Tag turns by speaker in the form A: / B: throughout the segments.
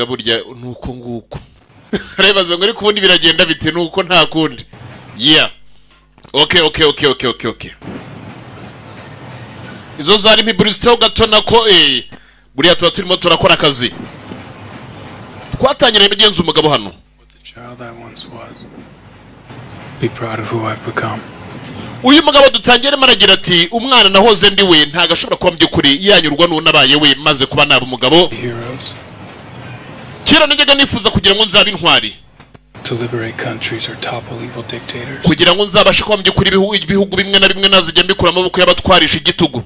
A: biragenda burya nuko nguko rebaza ngo ari kubundi biragenda bite nuko nta kundi yeah okay izo zari mpiburisiteho gato nako buriya tuba turimo turakora akazi twatangiranye bagenzi umugabo hano uyu mugabo dutangiye maragira ati umwana nahoze ndi we nta gashobora kuba by'ukuri yanyurwa n'unabaye we maze kuba naba umugabo kira najyaga nifuza kugira ngo nzabe intwari kugira ngo nzabashe kuba by'ukuri ibihugu bimwe na bimwe nazijya mbikura amaboko y'abatwarisha igitugu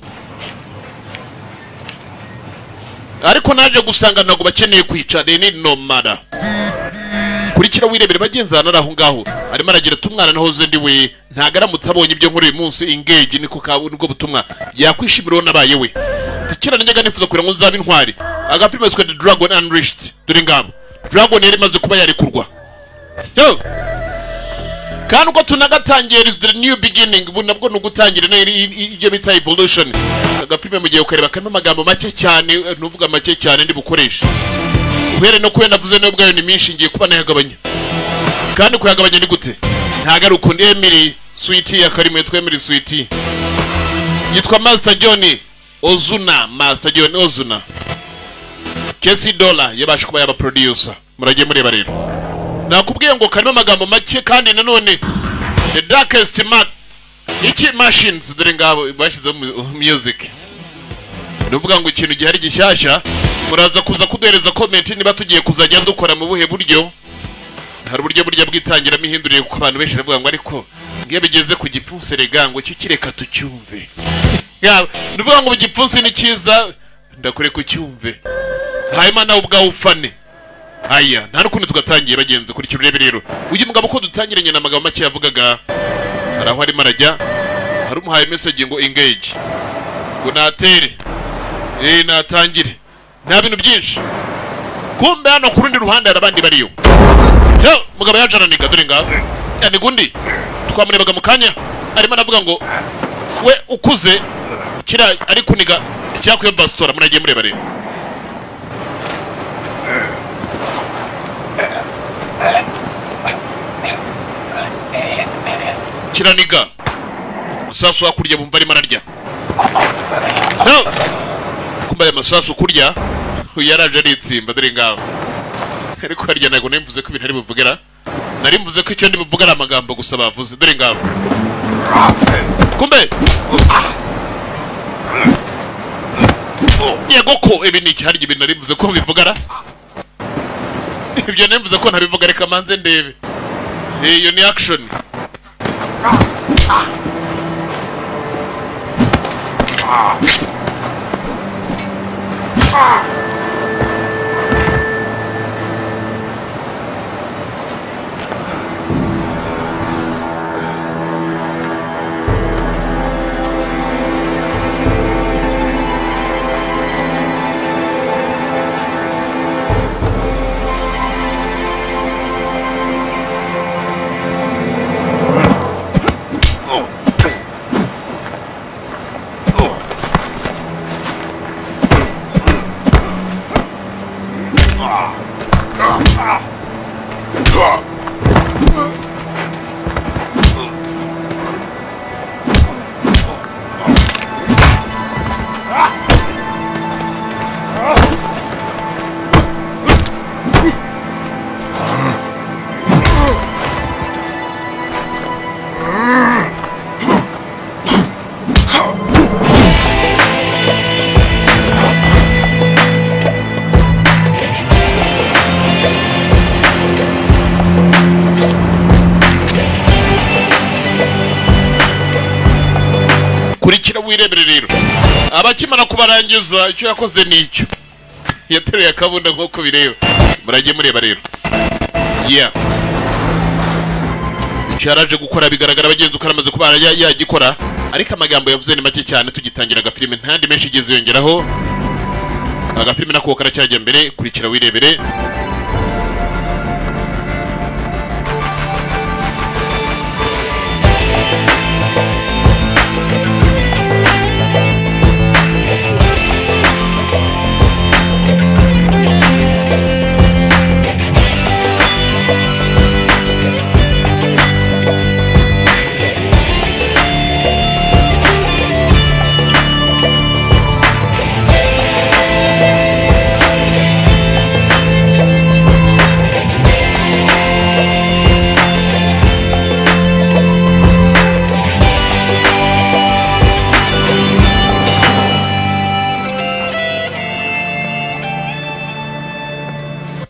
A: ariko naje gusanga ntago bakeneye kwica ni nomara kurikira wirebere bagenzana naho ngaho arimo aragira ati umwana nahoze ndi we ntagaramutse abonye ibyo nkuru uyu munsi engage niko nibwo butumwa yakwishimira nabaye we tikira najyaga nifuza kugira ngo nzabe intwari agapima The Dragon Unleashed dore ngabo Dragon yari maze kuba yarekurwa yo kandi uko tunagatangiye is the new beginning nabwo nugutangira ibyo bita evolution agapime mu gihe ukareba kandi amagambo make cyane nuvuga make cyane ndi bukoresha uhere no kuye navuze no bwayo ni minshi ngiye kuba nayagabanya kandi kuyagabanya ni gute ntaga rukundi Emily Sweetie yakarimo Emily Sweetie yitwa Master John Ozuna Kesi Dollar yabasha kuba yaba producer muragiye mureba rero nakubwiye ngo karimo amagambo make kandi nanone the darkest iki machines dore ngabo bashize music nuvuga ngo ikintu gihari gishyashya muraza kuza kuduhereza comment niba tugiye kuzajya dukora mu buhe buryo hari uburyo burya bwitangira mihinduriye kuko abantu benshi bavuga ngo ariko ngiye bigeze ku gipfunsi regango cyo kireka tucyumve nuvuga ngo igipfunsi ni cyiza ndakure kucyumve hayima nawe ubwawe ufane aya nta rukundo tugatangiye bagenze kuri kirurebe rero uyu mugabo ko dutangiranye na magambo make yavugaga araho ari marajya hari umuhaye message ngo engage ngo natere natangire nta bintu byinshi kumbe hano ku rundi ruhande hari abandi bariyo yo mugabo yajaraniga dore ngaho yani gundi twamurebaga mu kanya arimo anavuga ngo we ukuze kira ari kuniga cyakwiye bastora muragiye mureba rero kiraniga musasu wakurya bumva ari mararya no kumbaye masasu kurya yaraje ari itsimba dore ngaho ariko harya nago nemvuze ko ibintu ari buvugera nari mvuze ko icyo ndi buvugara amagambo gusa bavuze dore ngaho kumbe yego ko ibi ni cyari ibintu nari mvuze ko bivugara ibyo nemvuze ko ntabivuga reka manze ndebe iyo ni action wirebere rero abakimana kubarangiza icyo yakoze nicyo yateruye akabunda nk'uko bireba muragiye mureba rero yeah cyaraje gukora bigaragara bagenzi uko aramaze kuba yagikora ariko amagambo yavuze ni make cyane tugitangira agafilime ntandi menshi igeze yongeraho agafilime nako karacyajya mbere kurikira wirebere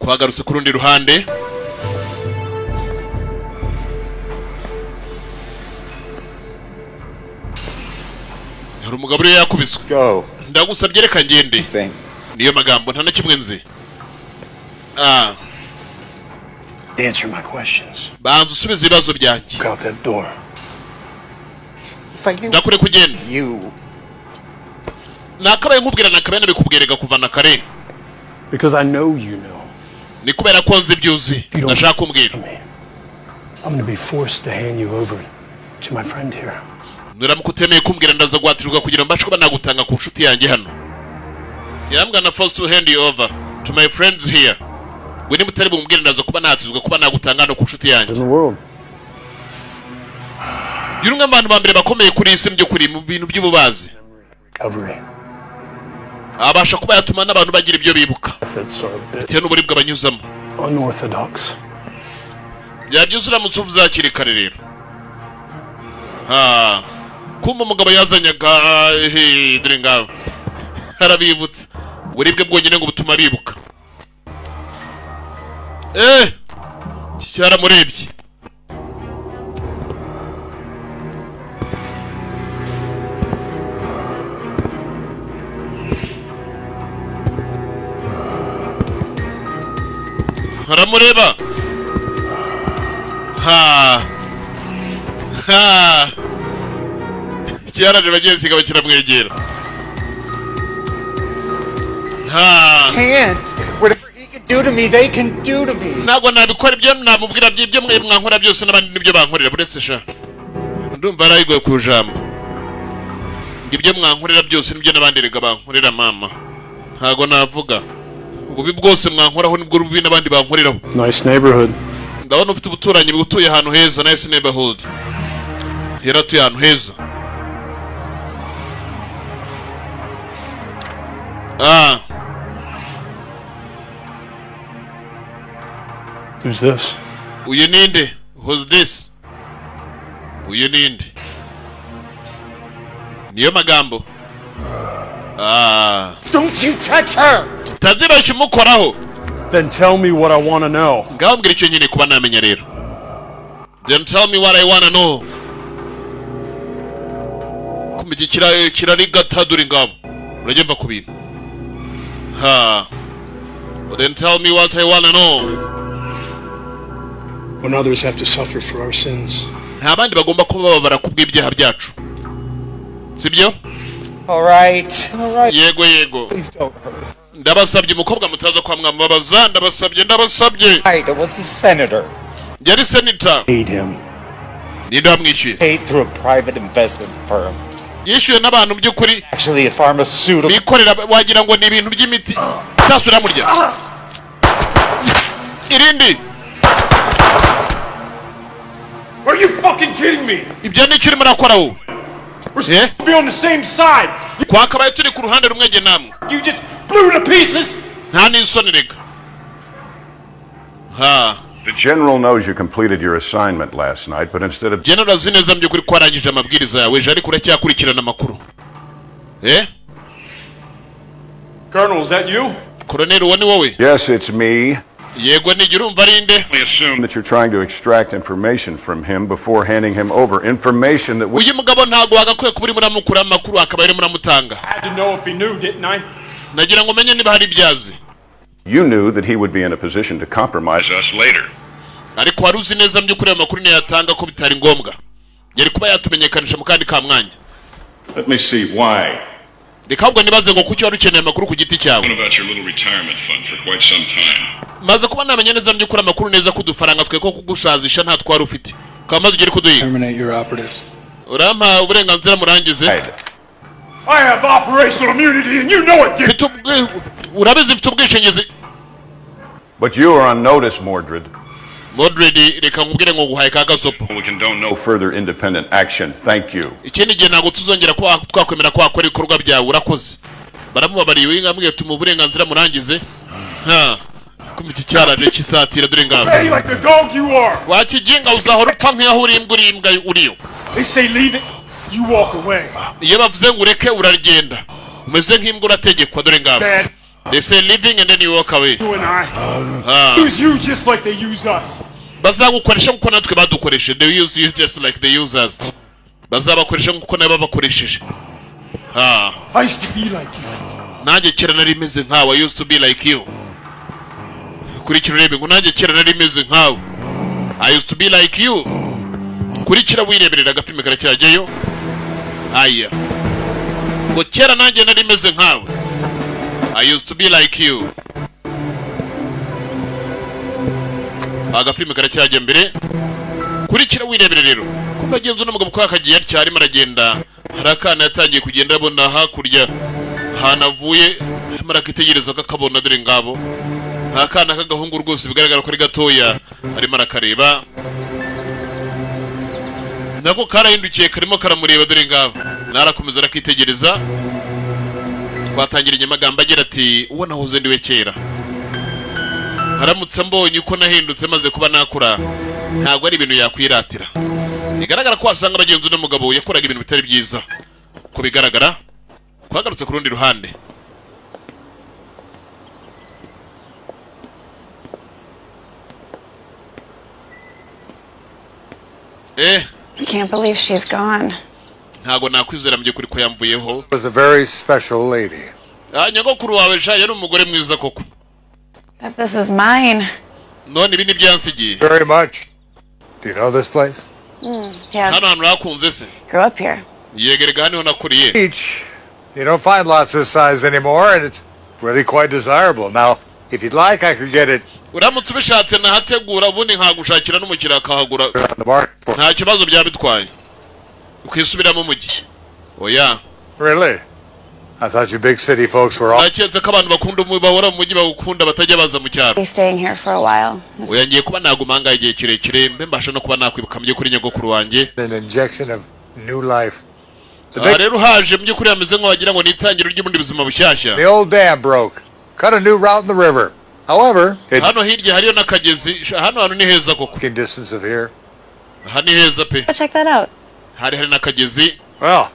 A: twagarutse ku rundi ruhande. hari umugabo uri yakubiswe. ndagusabye reka ngende. niyo magambo nta na kimwe nzi.
B: Answer my questions.
A: banza usubize ibibazo byanjye.
B: Out that door.
A: ndakure kugenda. nakabaye nkubwira nakabaye nabikubwirega kuva na kare.
B: Because I know you know.
A: ni kubera ko nzi ibyo uzi ndashaka kumbwira.
B: I'm going to be forced to hand you over to my friend here.
A: nuramuka utemeye kumbwira ndaza guhatirwa kugira ngo mbashe kuba nagutanga ku nshuti yanjye hano. I'm gonna force to hand you over to my friends here. we niba utari bumbwira ndaza kuba nahatizwa kuba nagutanga hano ku nshuti yanjye. yuri umwe mu bantu ba mbere bakomeye kuri isi by'ukuri mu bintu by'ububazi. abasha kuba yatuma n'abantu bagira ibyo bibuka bitewe n'uburibwe banyuzamo. byabyuze uramutse uvuze hakiri kare rero. kumva umugabo yazanyaga dore ngaho harabibutse uburibwe bwonyine ngo butuma bibuka. cyaramurebye. haramureba. cyaraje bagenzi kigabo kiramwegera.
C: Whatever he can do to me, they can do to me.
A: ntabwo nabikora ibyo namubwira by'ibyo mwankora byose n'abandi nibyo bankorera buretse sha. ndumva arayigoye ku jambo. ibyo mwankorera byose nibyo n'abandi rega bankorera mama. ntabwo navuga. ububi bwose mwankoraho nibwo rubi n'abandi bankoreraho.
B: Nice neighborhood.
A: ndabona ufite ubuturanyi butuye ahantu heza. Nice neighborhood. yaratuye ahantu heza.
B: Who's this?
A: uyu ninde? Who's this? uyu ninde? niyo magambo.
C: Don't you touch her!
A: tazibeshya umukoraho.
B: Then tell me what I want to know.
A: ngaho mbwira icyo nyine kuba namenya rero. Then tell me what I want to know. kumiki kirari gataduri ngabo. urajye mva ku bintu. Then tell me what I want to know.
B: When others have to suffer for our sins.
A: nta bandi bagomba kuba bababara kubw'ibyaha byacu. sibyo?
C: All right.
A: yego.
C: Please don't hurt.
A: ndabasabye umukobwa mutaza kwa mwambabaza. ndabasabye.
C: Right, it was the senator.
A: yari senator.
B: Paid him.
A: ninde wamwishyuye?
C: Paid through a private investment firm.
A: yishyuye n'abantu by'ukuri
C: Actually, a pharmaceutical.
A: bikorera wagira ngo ni ibintu by'imiti. sasa uramurya. irindi.
D: Are you fucking kidding me?
A: ibyo ni icyo urimo urakora wowe.
D: We're supposed to be on the same side.
A: twakabaye turi ku ruhande rumwe jye namwe.
D: You just blew to pieces.
A: nta n'isoni rega.
E: The general knows you completed your assignment last night, but instead of
A: general azi neza mu by'ukuri ko warangije amabwiriza yawe ejo ariko uracyakurikirana amakuru.
D: Colonel, is that you?
A: Colonel, uwo ni wowe?
E: Yes, it's me.
A: yego ni urumva arinde.
E: We assume that you're trying to extract information from him before handing him over. Information that we...
A: uyu mugabo ntabwo wagakwiye kuba urimo uramukura amakuru akaba arimo uramutanga.
D: I had to know if he knew, didn't I?
A: nagira ngo menye niba hari ibyazi.
E: You knew that he would be in a position to compromise us later.
A: ariko wari uzi neza mu by'ukuri amakuru ntiyatanga ko bitari ngombwa. yari kuba yatumenyekanisha mu kandi ka mwanya.
E: Let me see why.
A: reka ahubwo nibaze ngo kuki wari ukeneye amakuru ku giti cyawe. maze kuba namenya neza mu by'ukuri amakuru neza ko udufaranga twe ko kugusazisha nta twari ufite. ukaba maze ugere kuduhiga. urampa uburenganzira murangize.
D: I have operational immunity and you know it.
A: urabizi mfite ubwishingizi.
E: But you are on notice, Mordred.
A: Mordred, reka nkubwire ngo guhaye ka gasopo.
E: We condone no further independent action. Thank you.
A: ikindi gihe ntabwo tuzongera kuba twakwemera ko wakora ibikorwa byawe. urakoze. baramubabariye ngambwiye tuma uburenganzira murangize. kumiki cyaraje kisatira dore ngabo.
D: Hey, like the dog you are.
A: wakiginga uzahora upfa nk'aho uri imbwa uriyo.
D: They say leave it, you walk away.
A: iyo bavuze ngo ureke uragenda. umeze nk'imbwa urategekwa dore ngabo. They say living and then you walk away.
D: You and I use you just like they use us.
A: Bazagukoresha nkuko natwe badukoresheje. They use you just like they use us. Bazabakoresha nkuko nabo bakoresheje.
D: I used to be like you.
A: Nanjye kera nari meze nkawe. I used to be like you. Kurikira urebe ngo nanjye kera nari meze nkawe. I used to be like you. Kurikira wireberera agapime karacyajyayo. Aya. Ngo kera nanjye nari meze nkawe. I used to be like you. Agapime karacyajya mbere. Kurikira wirebere rero. Kubagenzo n'umugabo kwa kagiye atya arimo aragenda. Harakana yatangiye kugenda abona hakurya. Hanavuye arimo arakitegereza kakabona dore ngabo. Hakana kagahungu rwose bigaragara ko ari gatoya arimo arakareba. Nako karahindukiye karimo karamureba dore ngabo. Narakomeza rakitegereza. Twatangiranye amagambo agira ati uwo nahoze ndiwe kera. Haramutse mbonye uko nahindutse maze kuba nakura ntago ari ibintu yakwiratira. Bigaragara ko wasanga abagenzi n'umugabo yakoraga ibintu bitari byiza. Ko bigaragara twagarutse ku rundi ruhande.
F: I can't believe she's gone.
A: Ntago nakwizera mu byukuri ko yamvuyeho.
G: Was a very special lady.
A: Nyogokuru wawe sha yari umugore mwiza koko.
F: That this is mine.
A: None ibi ni byansigiye.
G: Very much. Do you know this place?
F: Yeah.
A: Hano hantu hakunze se.
F: Grew up here.
A: Yegerega hano nakuriye.
G: Beach. You don't find lots this size anymore, and it's really quite desirable. Now, if you'd like, I could get it
A: Uramutse ubishatse nahategura ubundi nkagushakira n'umukira akahagura.
G: on the market for.
A: Nta kibazo byabitwaye. Ukisubiramo mu gihe. Oya.
G: Really? I thought you big city folks were all.
A: Naketse ko abantu bakunda bahora mu mujyi bagukunda batajya baza mu cyaro.
F: He's staying here for a while.
A: Oya ngiye kuba nagumanga igihe kirekire mbe mbasha no kuba nakwibuka mye kuri nyogokuru wanjye.
G: An injection of new life.
A: Rero haje mye kuri ameze nko wagira ngo nitangiro ry'ubundi buzima bushyashya.
G: The old dam broke. Cut a new route in the river. However, it's
A: Hano hirya hariyo nakagezi. Hano hantu ni heza koko.
G: in distance of here.
A: Aha ni heza pe.
F: Check that out.
A: Hari nakagezi.
G: Well,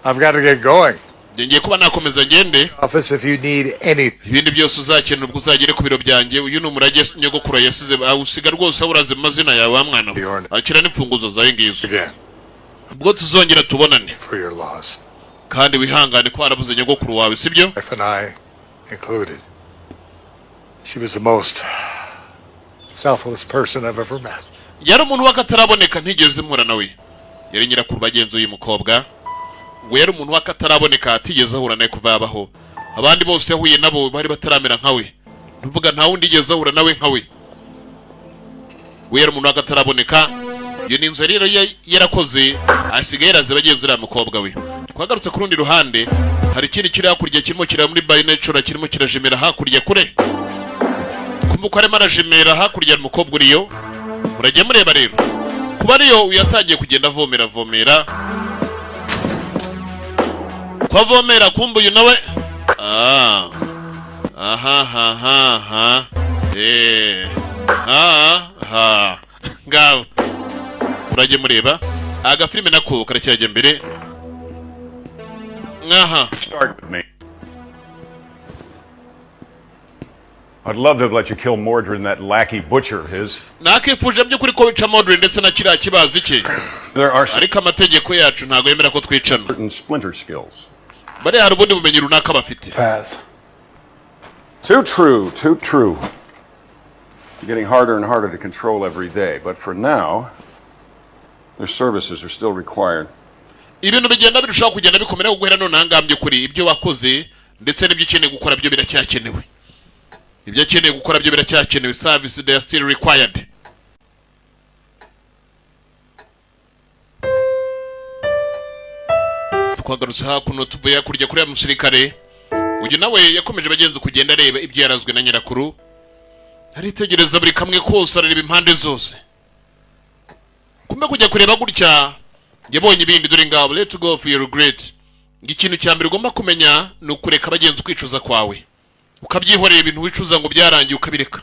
G: I've got to get going.
A: Ngiye kuba nakomeza ngende.
G: Office if you need anything.
A: Ibindi byose uzakenera ubwo uzagere ku biro byanjye. Uyu ni umurage nyogokuru yasize usiga rwose uraze amazina yawe wa mwana. Akira n'imfunguzo zawe ngizo.
G: Again,
A: Ubwo tuzongera tubonane.
G: for your loss.
A: Kandi wihangane ko arabuze nyogokuru wawe sibyo?
G: Wife and I included. She was the most selfless person I've ever met.
A: Yari umuntu wakataraboneka ntigeze mpura nawe. Yari nyirakuru bagenzi uyu mukobwa. Ngo yari umuntu wakataraboneka atigeze ahura nawe kuva yabaho. Abandi bose yahuye nabo bari bataramera nkawe. Ntuvuga nta wundi igeze ahura nawe nkawe. We yari umuntu wakataraboneka. Iyo ni inzu rero yarakoze asigaye yaraze bagenzi uriya mukobwa we. Twagarutse ku rundi ruhande hari ikindi kiri hakurya kirimo kira muri by nature kirimo kirajimera hakurya kure. Kumbuka arimo arajimera hakurya umukobwa uriyo. Murajye mureba rero. Kuba ariyo uyatangiye kugenda avomera. Kwa vomera kumbu uyu nawe. Aha. Ngabo. Murajye mureba. Aga filime nako karacyajya mbere.
E: Start with me. I'd love to have let you kill Mordred and that lackey butcher of his.
A: Nakifuje by'ukuri ko wica Mordred ndetse na kiriya kibazi cye.
E: There are
A: Ariko amategeko yacu ntago yemera ko twicana.
E: certain splinter skills.
A: Bari hari ubundi bumenyi runaka bafite.
B: Paths.
E: Too true, too true. Getting harder and harder to control every day, but for now, their services are still required.
A: Ibintu bigenda birushaho kugenda bikomera guhera none angambye kuri ibyo wakoze ndetse n'ibyo ukeneye gukora byo biracyakenewe. Ibyo akeneye gukora byo biracyakenewe. Service they are still required. Twagarutse hakuno tuvuye kurya kuri ya musirikare. Uyu nawe yakomeje bagenzi kugenda areba ibyo yarazwe na nyirakuru. Aritegereza buri kamwe kose areba impande zose. Kumbe kujya kureba gutya yabonye ibindi dore ngabo. Let's go for your regret. Ikintu cya mbere ugomba kumenya ni ukureka abagenzi kwicuza kwawe. Ukabyihorera ibintu wicuza ngo byarangiye ukabireka.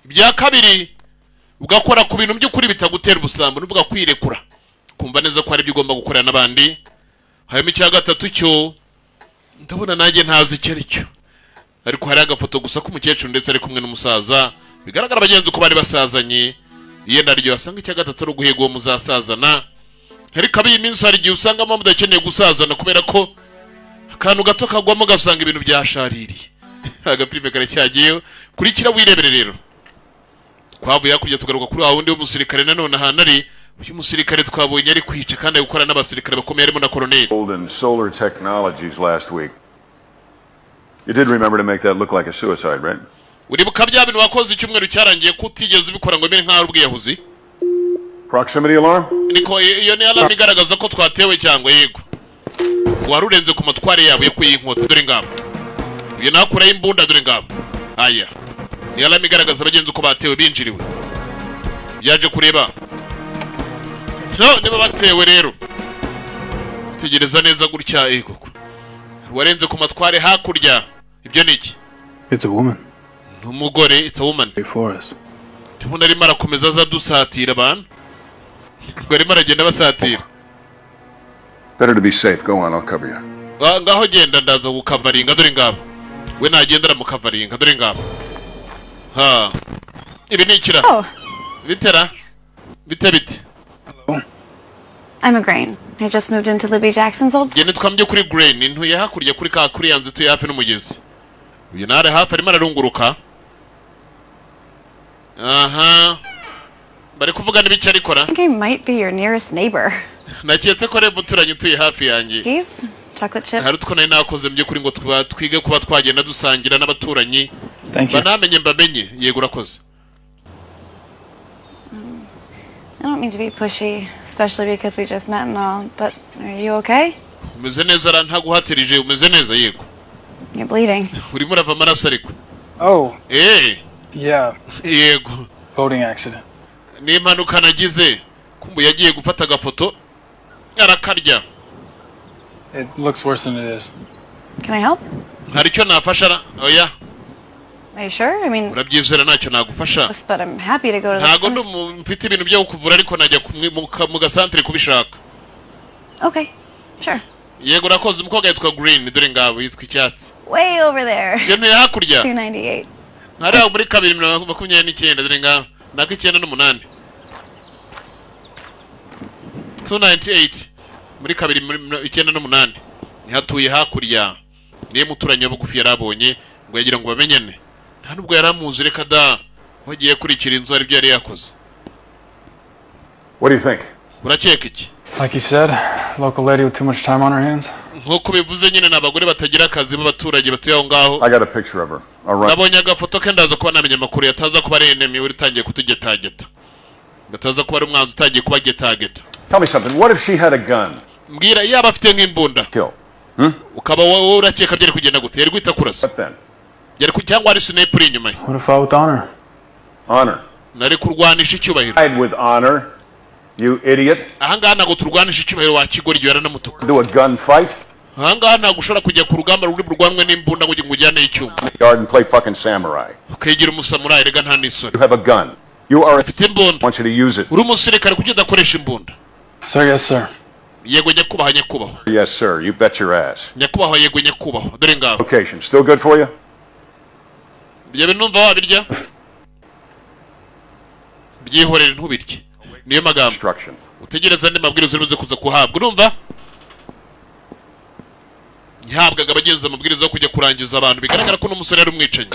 A: Ibya kabiri ugakora ku bintu by'ukuri bitagutera ubusambo n'uvuga kwirekura. Kumva neza ko ari byo ugomba gukorera n'abandi. Hayimo icya gatatu cyo ndabona nanjye ntazi icyo ari cyo. ariko hari agafoto gusa k'umukecuru ndetse ari kumwe n'umusaza bigaragara abagenzi ko bari basazanye yenda ryo asanga icya gatatu ari uguhiga uwo muzasazana ariko abiyi minsi hari igihe usangamo mudakeneye gusazana kubera ko akantu gato kagwamo gasanga ibintu byashaririye agapirime kare cyagiyeyo kurikira wirebere rero twavuye hakurya tugaruka kuri wundi w'umusirikare nanone ahantu ari uyu musirikare twabonye ari kwica kandi ari gukora n'abasirikare bakomeye harimo na koloneli.
E: Golden Solar Technologies last week. You did remember to make that look like a suicide, right?
A: uribuka bya bintu wakoze icyumweru cyarangiye kutigeze ubikora ngo bene nk'aho ubwiyahuzi.
E: Proximity alarm?
A: Niko iyo ni alarm igaragaza ko twatewe cyangwa yego warurenze ku matware yabo yo kuyinkota dore ngabo uyu nakura imbunda dore ngabo aya ni alarm igaragaza abagenzi uko batewe binjiriwe yaje kureba no niba batewe rero tegereza neza gutya koko warenze ku matware hakurya ibyo niki.
B: It's a woman.
A: Umugore, it's a woman.
B: Before us.
A: Tubona arimo arakomeza aza dusatira abantu ngo arimo aragenda basatira.
E: Better to be safe. Go on, I'll cover you.
A: Ngaho genda ndaza gukavaringa dore ngabo we nagendera mu kavaringa dore ngabo ha ibi ni ikira bitera bite.
F: I'm a Grain. I just moved into Libby Jackson's old.
A: Gene twambye kuri Grain ntuye hakurya kuri ka kuri yanzu tuye hafi n'umugezi. Uyu nare hafi arimo ararunguruka. Aha. Bari kuvuga n'ibiki arikora.
F: I think I might be your nearest neighbor.
A: Naketse ko rebo turanye tuye hafi yanjye.
F: Keys? Chocolate chip?
A: Hari utwo nari nakoze mbye kuri ngo twige kuba twagenda dusangira n'abaturanyi. Banamenye mbamenye yego urakoze.
F: I don't mean to be pushy, especially because we just met and all, but are you okay?
A: Umeze neza ara ntaguhatirije umeze neza yego.
F: You're bleeding.
A: Urimo urava amaraso ariko.
B: Oh.
A: Yeah. Yego.
B: Boating accident.
A: Ni impanuka nagize. Kumbu yagiye gufata agafoto. Arakarya.
B: It looks worse than it is.
F: Can I help?
A: Hari icyo nafasha? Oya.
F: Are you sure? I mean,
A: urabyizera ntacyo nagufasha.
F: But I'm happy to go to the.
A: Ntago mfite ibintu byo kuvura ariko najya mu gasantere kubishaka.
F: Okay. Sure.
A: Yego urakoze umukobwa yitwa Green dore ngabo yitwa icyatsi.
F: Way over there.
A: Yene hakurya.
F: 298.
A: Hari aho muri 229 dore ngabo. Nako 98. 298 muri 298 ntihatuye hakurya niye muturanye bugufi yarabonye ngo yagira ngo bamenyane nta nubwo yaramuzi reka da wagiye kurikira inzu ari byo yari yakoze.
E: What do you think?
A: Urakeka iki?
B: Like you said, local lady with too much time on her hands.
A: Nkuko bivuze nyine n'abagore batagira akazi b'abaturage batuye aho ngaho.
E: I got a picture of her. All right.
A: Nabonye agafoto ke ndaza kuba namenye amakuru yataza kuba ari enemy uri tangiye kutugetageta. Bataza kuba ari umwanzi utangiye kuba getageta.
E: Tell me something. What if she had a gun?
A: Mbwira yaba afite nk'imbunda.
E: Kill.
A: Ukaba wowe urakeka byari kugenda gute? Yari guhita kurasa.
E: What then?
A: Yari cyangwa ari sniper inyuma ye.
B: What if I with honor?
E: Honor.
A: Nari kurwanisha icyubahiro.
E: Died with honor. You idiot.
A: Ahangaha ntago turwanisha icyubahiro wa kigori gihe yaranamutuka.
E: Do a gunfight?
A: Ahangaha ntago ushobora kujya ku rugamba ruri burwanwe n'imbunda ngo ujyane icyuma.
E: Yard and play fucking samurai.
A: Ukagira umusamurai rega nta n'isoni.
E: You have a gun. You are
A: afite imbunda.
E: I want you to use it.
A: Uri umusirikare kuki udakoresha imbunda?
B: Sir, yes sir.
A: Yego nyakubahwa nyakubahwa.
E: Yes sir, you bet your ass.
A: Nyakubahwa yego nyakubahwa. Dore ngabo.
E: Location still good for you?
A: Bya numva wabirya? Byihorere ntubirye. Niyo magambo.
E: Instruction.
A: Utegereza andi mabwiriza uruze kuza kuhabwa urumva? Ntihabwaga abagenza amabwiriza yo kujya kurangiza abantu bigaragara ko n'umusore ari umwicanyi.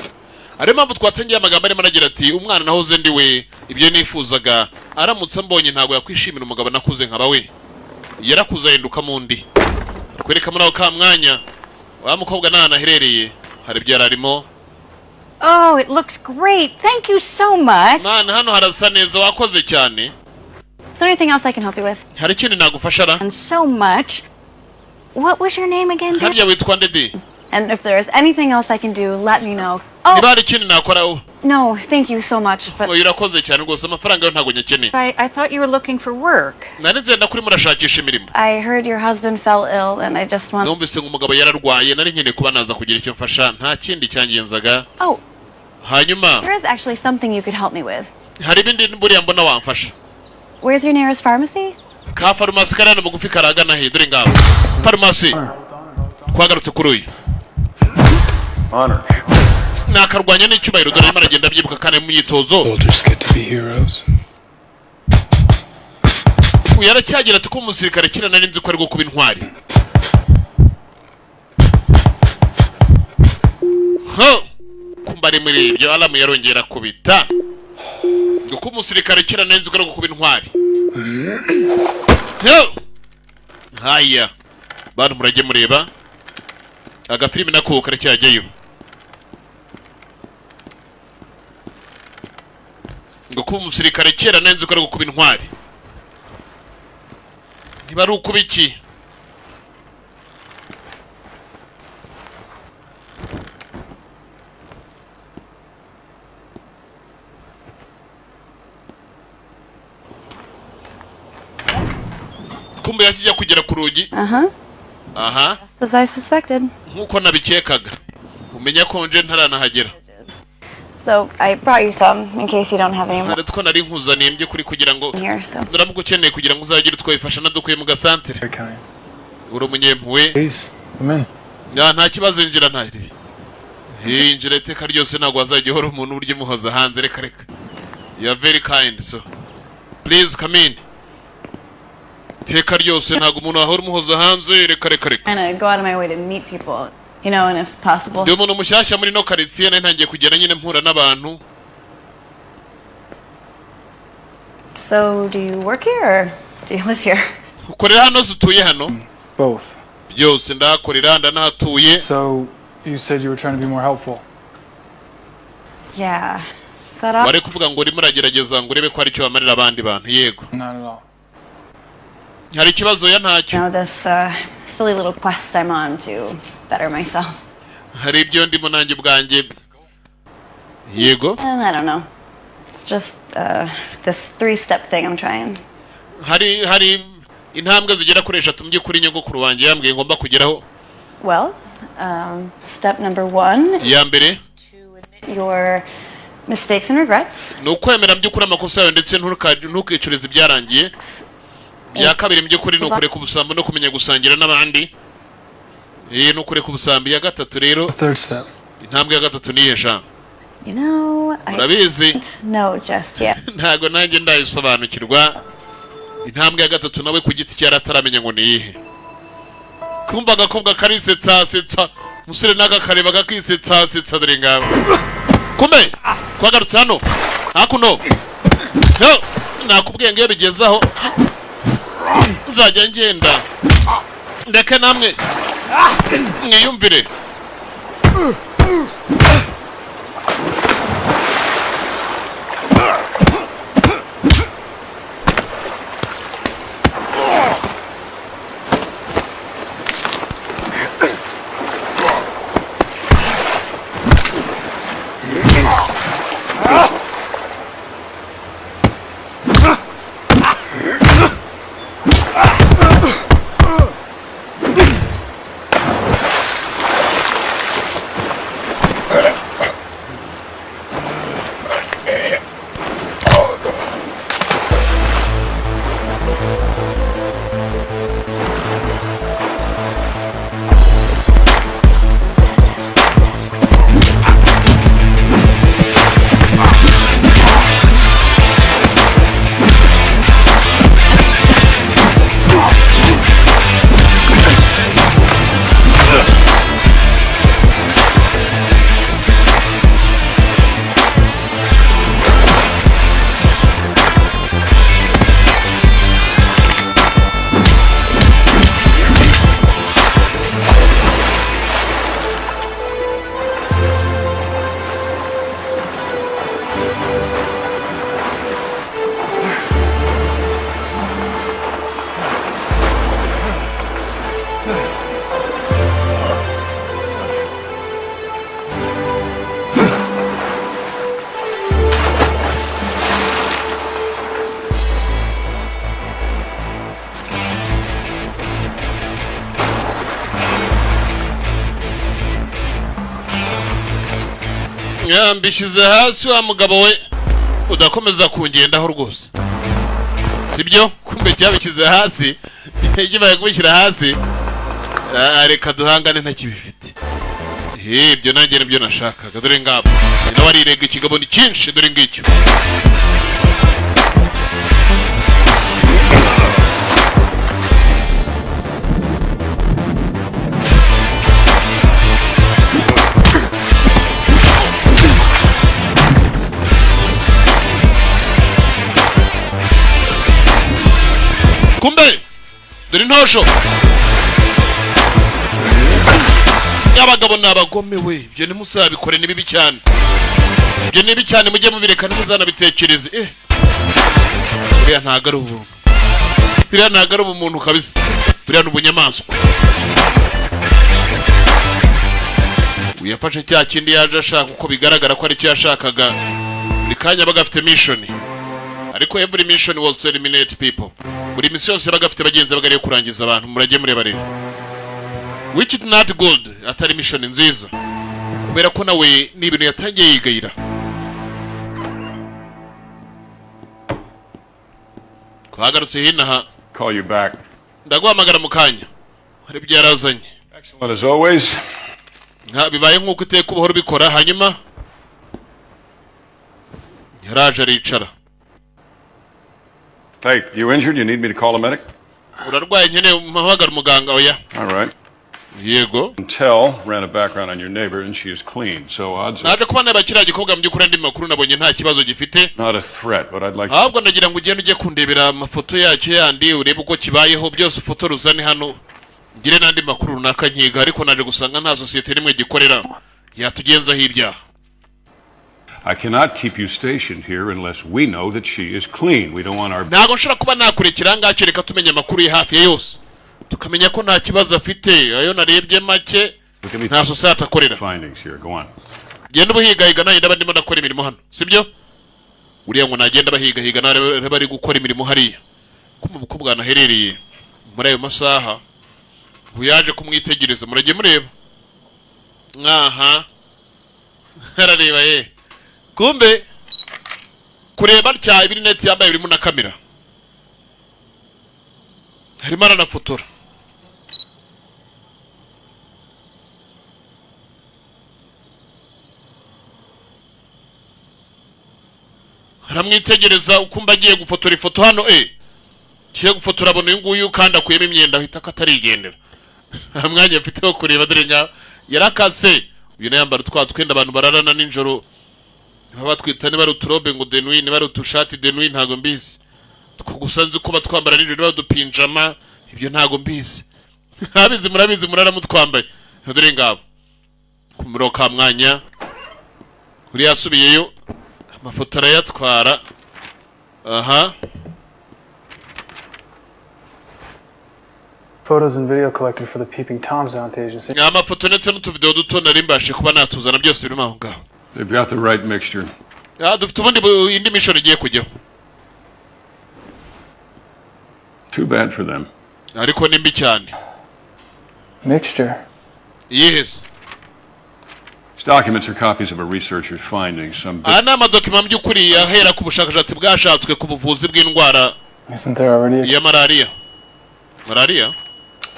A: Ari mpamvu twatangiye amagambo arimo aragira ati umwana nahoze ndi we ibyo nifuzaga aramutse mbonye ntago yakwishimira umugabo nakuze nkaba we. Yarakuza yenduka mundi. Kwereka muri aho ka mwanya wa mukobwa nana herereye hari byararimo.
H: Oh, it looks great. Thank you so much.
A: Nana hano harasa neza wakoze cyane.
F: Is there anything else I can help you with?
A: Hari ikindi nagufasha ra?
H: And so much. What was your name again?
A: Harya witwa ndedi?
F: And if there is anything else I can do, let me know. Oh.
A: Niba hari ikindi nakora
F: No, thank you so much. But
A: urakoze cyane rwose amafaranga yo ntago nyakeneye.
H: I thought you were looking for work.
A: Nari nzenda kuri murashakisha imirimo.
F: I heard your husband fell ill and I just want.
A: Numvise ngo umugabo yararwaye nari nkeneye kuba naza kugira icyo mfasha nta kindi cyangenzaga.
F: Oh.
A: Hanyuma.
F: There is actually something you could help me with.
A: Hari ibindi buriya mbona wamfasha.
F: Where's your nearest pharmacy?
A: Ka farumasi karana bugufi karagana he dore ngabo. Farumasi. Twagarutse kuri uyu.
E: Honor.
A: nakarwanya n'icyubahiro dore arimo aragenda abyibuka kandi mu myitozo
B: Soldiers get to be heroes.
A: yaracyagira ati ko umusirikare kira nari nzi ko ari gwo kuba intwari kumbari muri ibyo alamu yarongera kubita ngo umusirikare kira nari nzi ko ari gwo kuba intwari haya bantu murajye mureba agafilimi nako karacyajyayo ngo kuba umusirikare kera nari nzi ko ari gwo kuba intwari niba ari ukuba iki kumbe yakijya kugera ku rugi aha
F: Just as I suspected.
A: nkuko nabikekaga umenya ko nje ntaranahagera
F: So I brought you some in case you don't have any more
A: hari two nari nkuzaniye mbye kuri kugira ngo
F: here. So
A: nuramuka ukeneye kugira ngo uzagire twabifasha nadukuye mu gasantere
B: Very kind.
A: uri umunyempuwe
B: Please, come in.
A: nta kibazo injira ntari injira iteka ryose ntabwo wazajya uhora umuntu urya umuhoza hanze reka reka you are very kind so please come in iteka ryose ntabwo umuntu wahora umuhoza hanze reka reka reka
F: kind of go out of my way to meet people, you know, and if possible.
A: ndi umuntu mushyashya muri no karitsiye nari ntangiye kugera nyine mpura n'abantu
F: So do you work here or do you live here?
A: ukorera hano utuye hano
B: Both.
A: byose ndahakorera ndanahatuye
B: So, you said you were trying to be more helpful.
F: Yeah. Is that all?
A: wari kuvuga ngo urimo uragerageza ngo urebe ko hari icyo wamarira abandi bantu yego
B: Not at all.
A: hari ikibazo ya
F: You
A: ntacyo
F: know, this silly little quest I'm on to better myself.
A: hari ibyo ndimo nanjye ubwanjye yego
F: And I don't know. It's just this 3-step thing I'm trying.
A: hari intambwe zigera kuri 3 mu by'ukuri nyogokuru wanjye yambwiye ngomba kugeraho
F: Well, step number 1,
A: iya mbere
F: your mistakes and regrets.
A: ni ukwemera mu by'ukuri amakosa yawe ndetse ntukicurize ibyarangiye iya kabiri mu by'ukuri ni ukureka ubusambo no kumenya gusangira n'abandi ni ukureka ubusambo iya gatatu rero
B: Third step.
A: intambwe ya gatatu ni jean
F: You know, I
A: urabizi
F: don't know just yet.
A: ntago nanjye ndayisobanukirwa intambwe ya gatatu nawe ku giti cyari ataramenya ngo ni iyihe kumva agakobwa karisetsa setsa umusore n'agakareba kakisetsa setsa dore ngaho kumbe twagarutse hano hakuno nakubwiye ngo iyo bigezaho nzajya ngenda ndeke namwe mwiyumvire mbishyize hasi wa mugabo we udakomeza kungendaho rwose sibyo kumbe cyabishyize hasi kibaye kubishyira hasi reka duhangane ntakibifite ibyo nanjye nibyo nashakaga dore ngabo nawe warirega ikigabo ni cyinshi dore ngicyo kumbe dore ntosho abagabo n'abagome we ibyo ntimusabikore ni bibi cyane ibyo ni bibi cyane mujye mubireka ntimuzanabitekereze biriya ntago ari ubuntu biriya ntago ari ubumuntu kabisa biriya ni ubunyamaswa uyafashe cya kindi yaje ashaka uko bigaragara ko aricyo yashakaga buri kanya baga afite mission ariko every mission was to eliminate people buri misi yose baga afite bagenzi bagariye kurangiza abantu murajye mureba rero which is not good atari mission nziza kubera ko nawe ni ibintu yatangiye yigayira kwagarutse hinaha
E: Call you back.
A: ndaguhamagara mu kanya hari byarazanye
E: Excellent as always.
A: bibaye nk'uko iteka ubuhoro bikora hanyuma yaraje aricara
E: Hey, you injured? You need me to call a medic?
A: urarwaye nkeneye umuhamagara umuganga oya
E: All right.
A: yego
E: Intel ran a background on your neighbor and she is clean, so odds are
A: naje kuba naba kiriya gikobwa mu by'ukuri andi makuru nabonye nta kibazo gifite
E: not a threat, but I'd like to...
A: ahubwo ndagira ngo ugende ujye kundebera amafoto yacyo yandi urebe uko kibayeho byose ufoto ruzane hano ngire n'andi makuru runaka nkiga ariko naje gusanga nta sosiyete n'imwe gikorera yatugenzaho ibyaha
E: I cannot keep you stationed here unless we know that she is clean. We don't want our...
A: ntabwo nshobora kuba nakurekera ngaho reka tumenya amakuru ye hafi ya yose tukamenya ko nta kibazo afite ayo narebye make nta sosiyete akorera
E: findings here. Go on.
A: genda ubuhigahiga nanjye ndaba ndimo ndakora imirimo hano sibyo uriya ngo nagenda bahigahiga nawe bari gukora imirimo hariya kumva uko bwanaherereye muri ayo masaha uyaje kumwitegereza murajye mureba harareba ye kumbe kureba tya ibiri net yambaye birimo na kamera harimo aranafotora haramwitegereza ukumva agiye gufotora ifoto hano kiye gufotora abona uyu nguyu kandi akuyemo imyenda ahita katarigendera mwanya afite wo kureba dore nga yarakase uyu nayambara twatwenda abantu bararana ninjoro baba twita niba ari uturobe ngo denuyi niba ari utushati denuyi ntago mbizi gusanze uko batwambara ninjoro niba dupinjama ibyo ntago mbizi murabizi murara mutwambaye dore ngabo kumuro ka mwanya uri yasubiyeyo amafoto arayatwara
B: Photos and video collected for the Peeping Tom Sound agency.
A: amafoto ndetse n'utuvideo duto nari mbashe kuba natuzana byose birimo aho ngaho
E: They've got the right mixture.
A: dufite ubundi indi mission igiye kujyaho
E: Too bad for them.
A: ariko ni mbi cyane
B: Mixture?
A: yes
E: These documents are copies of a researcher's findings. Some
A: aya ni amadokima mu by'ukuri yahera ku bushakashatsi bwashatswe ku buvuzi bw'indwara
B: Isn't there already
A: ya malariya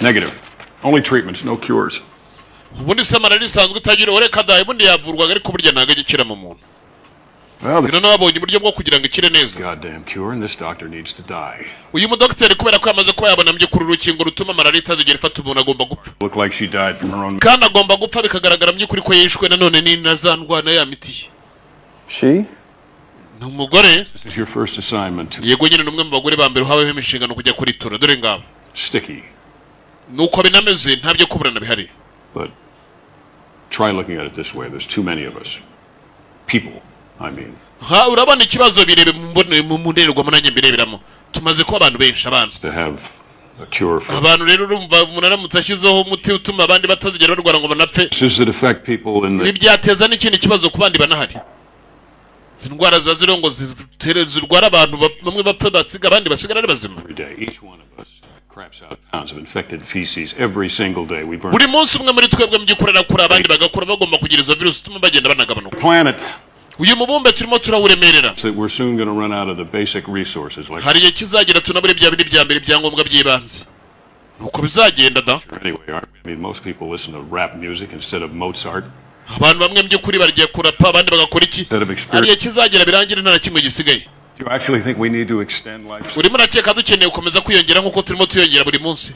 E: negative. Only treatments, no cures.
A: ubundi se malariya isanzwe itagira ureka dayi ubundi yavurwaga ariko burya ntabwo igikira mu muntu
E: Well,
A: bino nababonye uburyo bwo kugira ngo ikire neza
E: goddamn cure, and this doctor needs to die.
A: uyu mudokiteri kubera ko yamaze kuba yabona mu by'ukuri urukingo rutuma malariya itazigera ifata umuntu agomba gupfa
E: Look like she died from her own...
A: kandi agomba gupfa bikagaragara mu by'ukuri ko yishwe nanone ni na za ndwara yamitiye
B: she?
A: ni umugore
E: This is your first assignment.
A: yego nyine ni umwe mu bagore ba mbere uhaweho inshingano kujya kuritura dore ngabo
E: Sticky,
A: nuko binameze nta byo kuburana bihari
E: but try looking at it this way. There's too many of us. People, I mean.
A: urabona ikibazo birebe mu ndorerwamo nanjye mbireberamo tumaze kuba abantu benshi abantu
E: To have a cure for...
A: abantu rero urumva umuntu aramutse ashyizeho umuti utuma abandi batazigera barwara ngo banapfe
E: Does it affect people in the...
A: ntibyateza n'ikindi kibazo ku bandi banahari izi ndwara ziba ziriho ngo zirwara abantu bamwe bapfe basiga abandi basigara ari bazima
E: Every day, each one of us craps out pounds of infected feces every single day. We burn
A: buri munsi umwe muri twebwe mu by'ukuri arakura abandi bagakura bagomba kugira izo virusi ituma bagenda banagabanuka
E: the planet.
A: uyu mubumbe turimo turawuremerera
E: So we're soon going to run out of the basic resources like...
A: hari igihe kizagera tunabure bya bindi bya mbere ibyangombwa by'ibanze nuko bizagenda da
E: Anyway, I mean, most people listen to rap music instead of Mozart.
A: abantu bamwe by'ukuri bagiye kurapa abandi bagakora iki ariye kizagera birangire nta kimwe gisigaye.
E: Do you actually think we need to extend life?
A: Urimo nakeka dukeneye gukomeza kwiyongera nkuko turimo tuyongera buri munsi.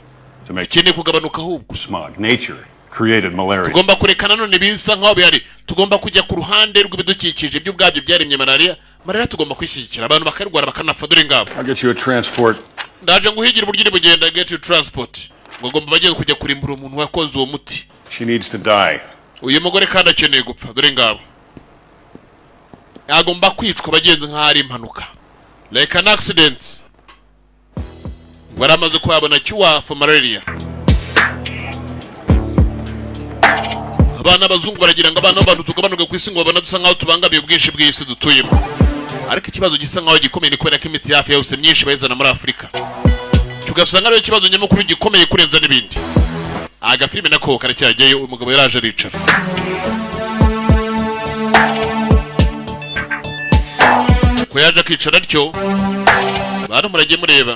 A: Dukeneye kugabanuka ahubwo.
E: Smog. Nature created malaria.
A: Tugomba kurekana none bisa nkaho bihari. Tugomba kujya ku ruhande rw'ibidukikije by'ubwabyo byaremye malaria. Malaria tugomba kwishyigikira abantu bakarwara bakanapfa dore ngabo.
E: I'll get you a transport.
A: Ndaje nguhigira uburyo iri bugenda get you transport. Ngomba bagiye kujya kurimbura umuntu wakoze uwo muti.
E: She needs to die.
A: Uyu mugore kandi akeneye gupfa dore ngabo. Agomba kwicwa bagenzi nk'ahari impanuka. Like an accident. Waramaze kwabona cure for malaria. Abana bazungu baragira ngo abana b'abantu tugabanuke ku isi ngo babona dusa nkaho tubangamiye ubwinshi bw'isi dutuyemo. Ariko ikibazo gisa nkaho gikomeye ni kubera ko imiti hafi yose myinshi bayizana muri Afurika. Tugasanga ariyo kibazo nyamukuru gikomeye kurenza n'ibindi. Agafilime nako karacyajyayo umugabo yaraje aricara. Ko yaje akicara atyo bantu muragiye mureba.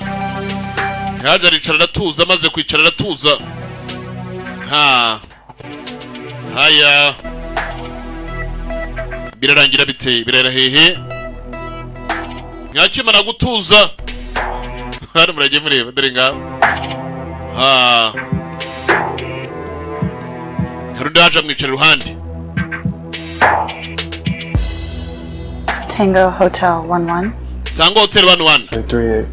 A: Yaje aricara aratuza maze kwicara aratuza. Haya birarangira bite birera hehe nyakimara gutuza hano muragiye mureba dore ngabo harundi haje amwicara iruhande.
F: Tango Hotel 11.
A: Tango Hotel 11.
B: 38.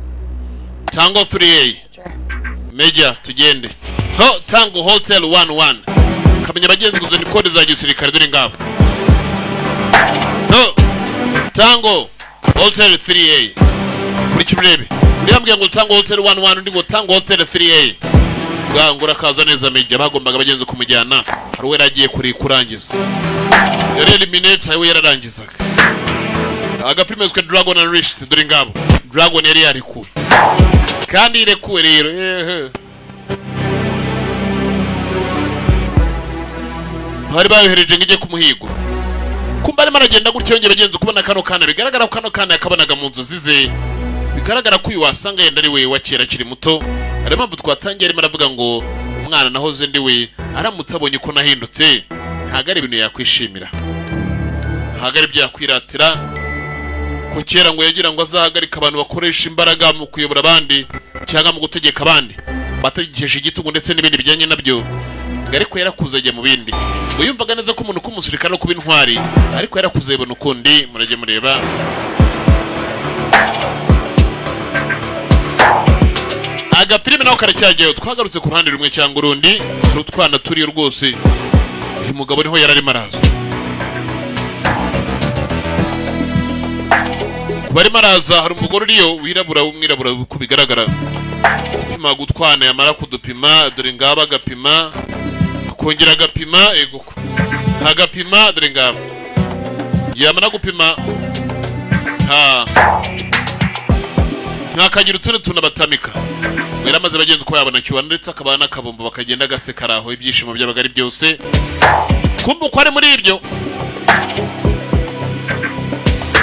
A: Tango 38. Major tugende. Tango Hotel 11. Kamenya bagenzi guzo ni kode za gisirikare dore ngabo. Tango Hotel 3A. Muri kimurebe. Ndiyambwiye ngo Tango Hotel 11 ndi ngo Tango Hotel 3A. Ngura kaza neza Major bagombaga bagenzi kumujyana. Hari we ragiye kuri kurangiza. Yari eliminate we yararangizaga. Agafilime zwe Dragon Unleashed dore ngabo. Dragon yari yarikuye. Kandi irekuwe rero. Bari bayohereje ngije kumuhigo. Kumba ari maragenda gutyo nge bagenzi kubona kano kana bigaragara ko kano kana yakabonaga mu nzozi ze. Bigaragara ko uyu wasanga yenda ari we wakera kiri muto. Ari mpamvu twatangiye arimo aravuga ngo umwana nahoze ndi we aramutse abonye ko nahindutse ntago ari ibintu yakwishimira. Ntago ari byakwiratira ko kera ngo yagira ngo azahagarika abantu bakoresha imbaraga mu kuyobora abandi cyangwa mu gutegeka abandi bategekesha igitugu ndetse n'ibindi bijyanye nabyo. Ariko yarakuze ajya mu bindi. Uyumvaga neza ko umuntu kumusirikana no kuba intwari ariko yarakuze ibona ukundi murage mureba. Agafilime naho karacyajyayo twagarutse ku ruhande rumwe cyangwa urundi rutwana turiyo rwose. Uyu mugabo niho yararimo araza. Barimo araza hari umugore uriyo wirabura w'umwirabura uko bigaragara. Upima gutwana yamara kudupima dore ngaba agapima kongera agapima ego agapima dore ngaba yamara gupima ntakagira utundi tunabatamika. Yaramaze bagenzi ko yabona cyuwa ndetse akabana n'akabombo bakagenda gasekaraho ibyishimo by'abagari byose. Kumva ko ari muri ibyo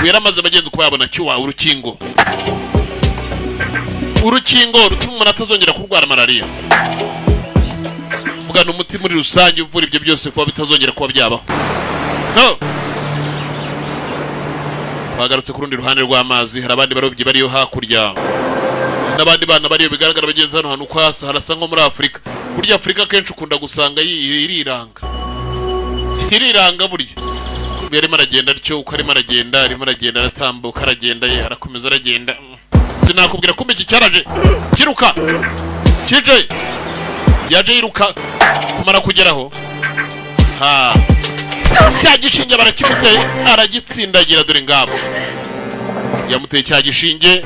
A: yaramaze bagenzi ko yabona cyuwa urukingo rutuma umuntu atazongera kurwara malaria. Vuga n'umuti muri rusange uvura ibyo byose kuba bitazongera kuba byabaho. Bagarutse ku rundi ruhande rw'amazi hari abandi barobyi bariyo hakurya n'abandi bana bariyo bigaragara bagenzi hano hantu kwasa harasa nko muri Afurika. Burya Afurika kenshi ukunda gusanga iriranga burya yarimo aragenda atyo uko arimo aragenda aratambuka aragenda arakomeza aragenda. Sinakubwira kumbe iki cyaraje kiruka kije yaje yiruka kumara kugeraho cya gishinge barakimuteye aragitsindagira dore ngabo yamuteye cya gishinge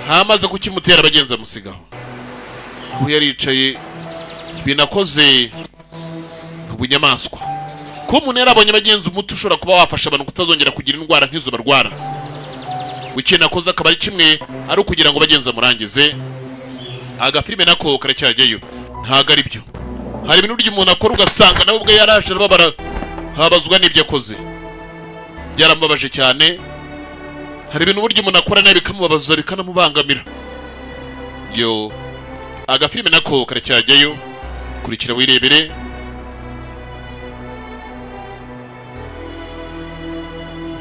A: hamaze kukimutera bagenza musigaho. Ubu yaricaye binakoze ubunyamaswa ko umuntu yarabonye bagenzi umuti ushobora kuba wafasha abantu kutazongera kugira indwara nk'izo barwara. W'ikintu akoze akaba ari kimwe ari ukugira ngo bagenza murangize. Agafilime nako karacyajyayo ntago ari byo. Hari ibintu by'umuntu akora ugasanga nawe ubwe yaraje arababara habazwa n'ibyo akoze byarambabaje cyane. Hari ibintu buryo umuntu akora nawe bikamubabaza bikanamubangamira. Agafilime nako karacyajyayo kurikira wirebere.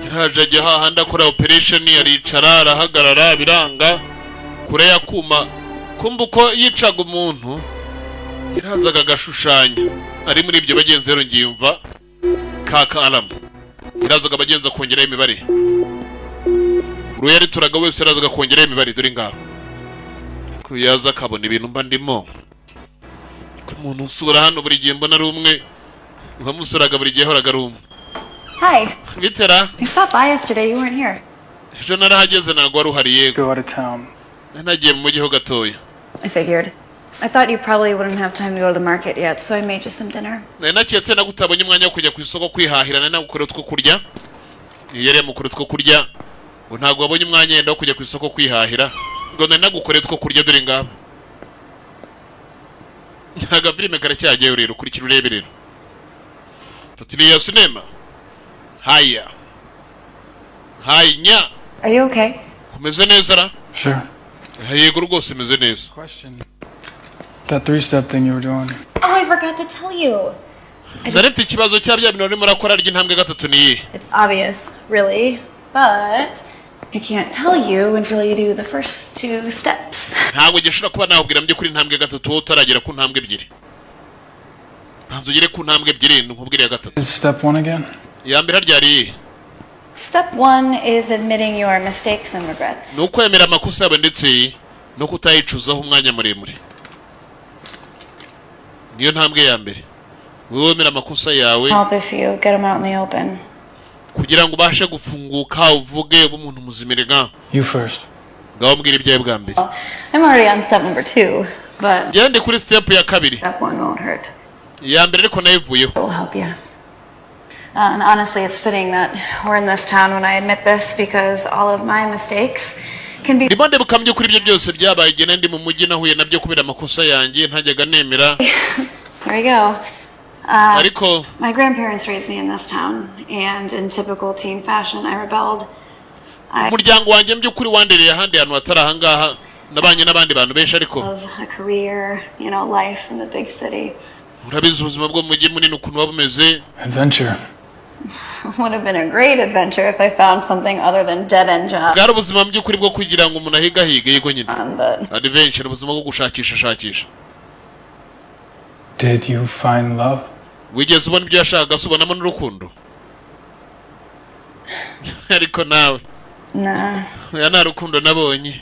A: yaraje ajya hahandi akora operation aricara arahagarara biranga kure yakuma kumva uko yicaga umuntu yarazaga agashushanya ari muri ibyo bagenzi rero ngiyumva kaka alamu yarazaga abagenza kongeraho imibare uruyarituraga wese yarazaga kongeraho imibare dore ngaho ko yaza akabona ibintu mba ndimo ko umuntu usura hano buri gihe mbona ari umwe nkamusuraga buri gihe horaga ari umwe.
F: Hi.
A: Bitera
F: You stopped by yesterday. You weren't here.
A: ejo narahageze ntabwo wari uhari yego
B: Go out of town.
A: nagiye mu mujyi ho gatoya.
F: I figured. I thought you probably wouldn't have time to go to the market yet, so I made you some dinner.
A: naketse nagutabonye umwanya wo kujya ku isoko kwihahira nagukore utwo kurya yari yamukore utwo kurya ngo ntabwo wabonye umwanya yenda wo kujya ku isoko kwihahira ngo nagukore utwo kurya dore ngabo ntaga filime karacyagiye rero kurikira urebe rero tutiriya sinema haya hanya.
F: Are you okay?
A: Umeze neza ra?
B: Sure.
A: Yego rwose umeze neza.
B: Question. That three-step thing you were doing.
F: Oh, I forgot to tell you.
A: Zarefite ikibazo cya bya bintu urimo urakora ry'intambwe gatatu niye.
F: It's obvious, really, but I can't tell you until you do the first two steps.
A: Ntabwo gishobora kuba nakubwira mye kuri intambwe gatatu utaragera ku ntambwe ebyiri. Banzo ugere ku ntambwe ebyiri nkubwire ya gatatu.
B: Is step one again?
A: Ya mbere ryari.
F: Step 1 is admitting your mistakes and regrets.
A: No kwemera amakosa yawe ndetse no kutayicuzaho umwanya muremure. Niyo ntambwe ya mbere. Wowe wemera amakosa yawe.
F: Help if you get them out in the open.
A: Kugira ngo ubashe gufunguka uvuge umuntu muzimirega.
B: You first.
A: Ngaho mbwira ibyaye bwa mbere.
F: I'm already on step number 2, but
A: Gende kuri step ya kabiri.
F: step 1 won't hurt.
A: Ya mbere ariko nayivuyeho.
F: It will help you. And honestly, it's fitting that we're in this town when I admit this because all of my mistakes can be...
A: Ndimo ndebukamye kuri ibyo byose byabaye igihe ndi mu mujyi nahuye nabyo kubera amakosa yanjye ntajyaga nemera.
F: There we go.
A: Ariko
F: My grandparents raised me in this town, and in typical teen fashion, I rebelled.
A: umuryango wanjye by'ukuri wandereye ahandi hantu hatari ahangaha nabanye n'abandi bantu benshi ariko
F: Of a career, you know, life in the big city.
A: urabizi ubuzima bwo mu mujyi munini ukuntu waba umeze.
B: Adventure.
F: Would have been a great adventure if I found something other than dead-end jobs.
A: bwari ubuzima mu by'ukuri bwo kugira ngo umuntu ahigahige yego nyine.
F: But
A: Adventure ubuzima bwo gushakisha.
B: Did you find love?
A: Wigeze ubona ibyo yashakaga se ubonamo n'urukundo? Ariko nawe
F: nah,
A: oya nta rukundo nabonye.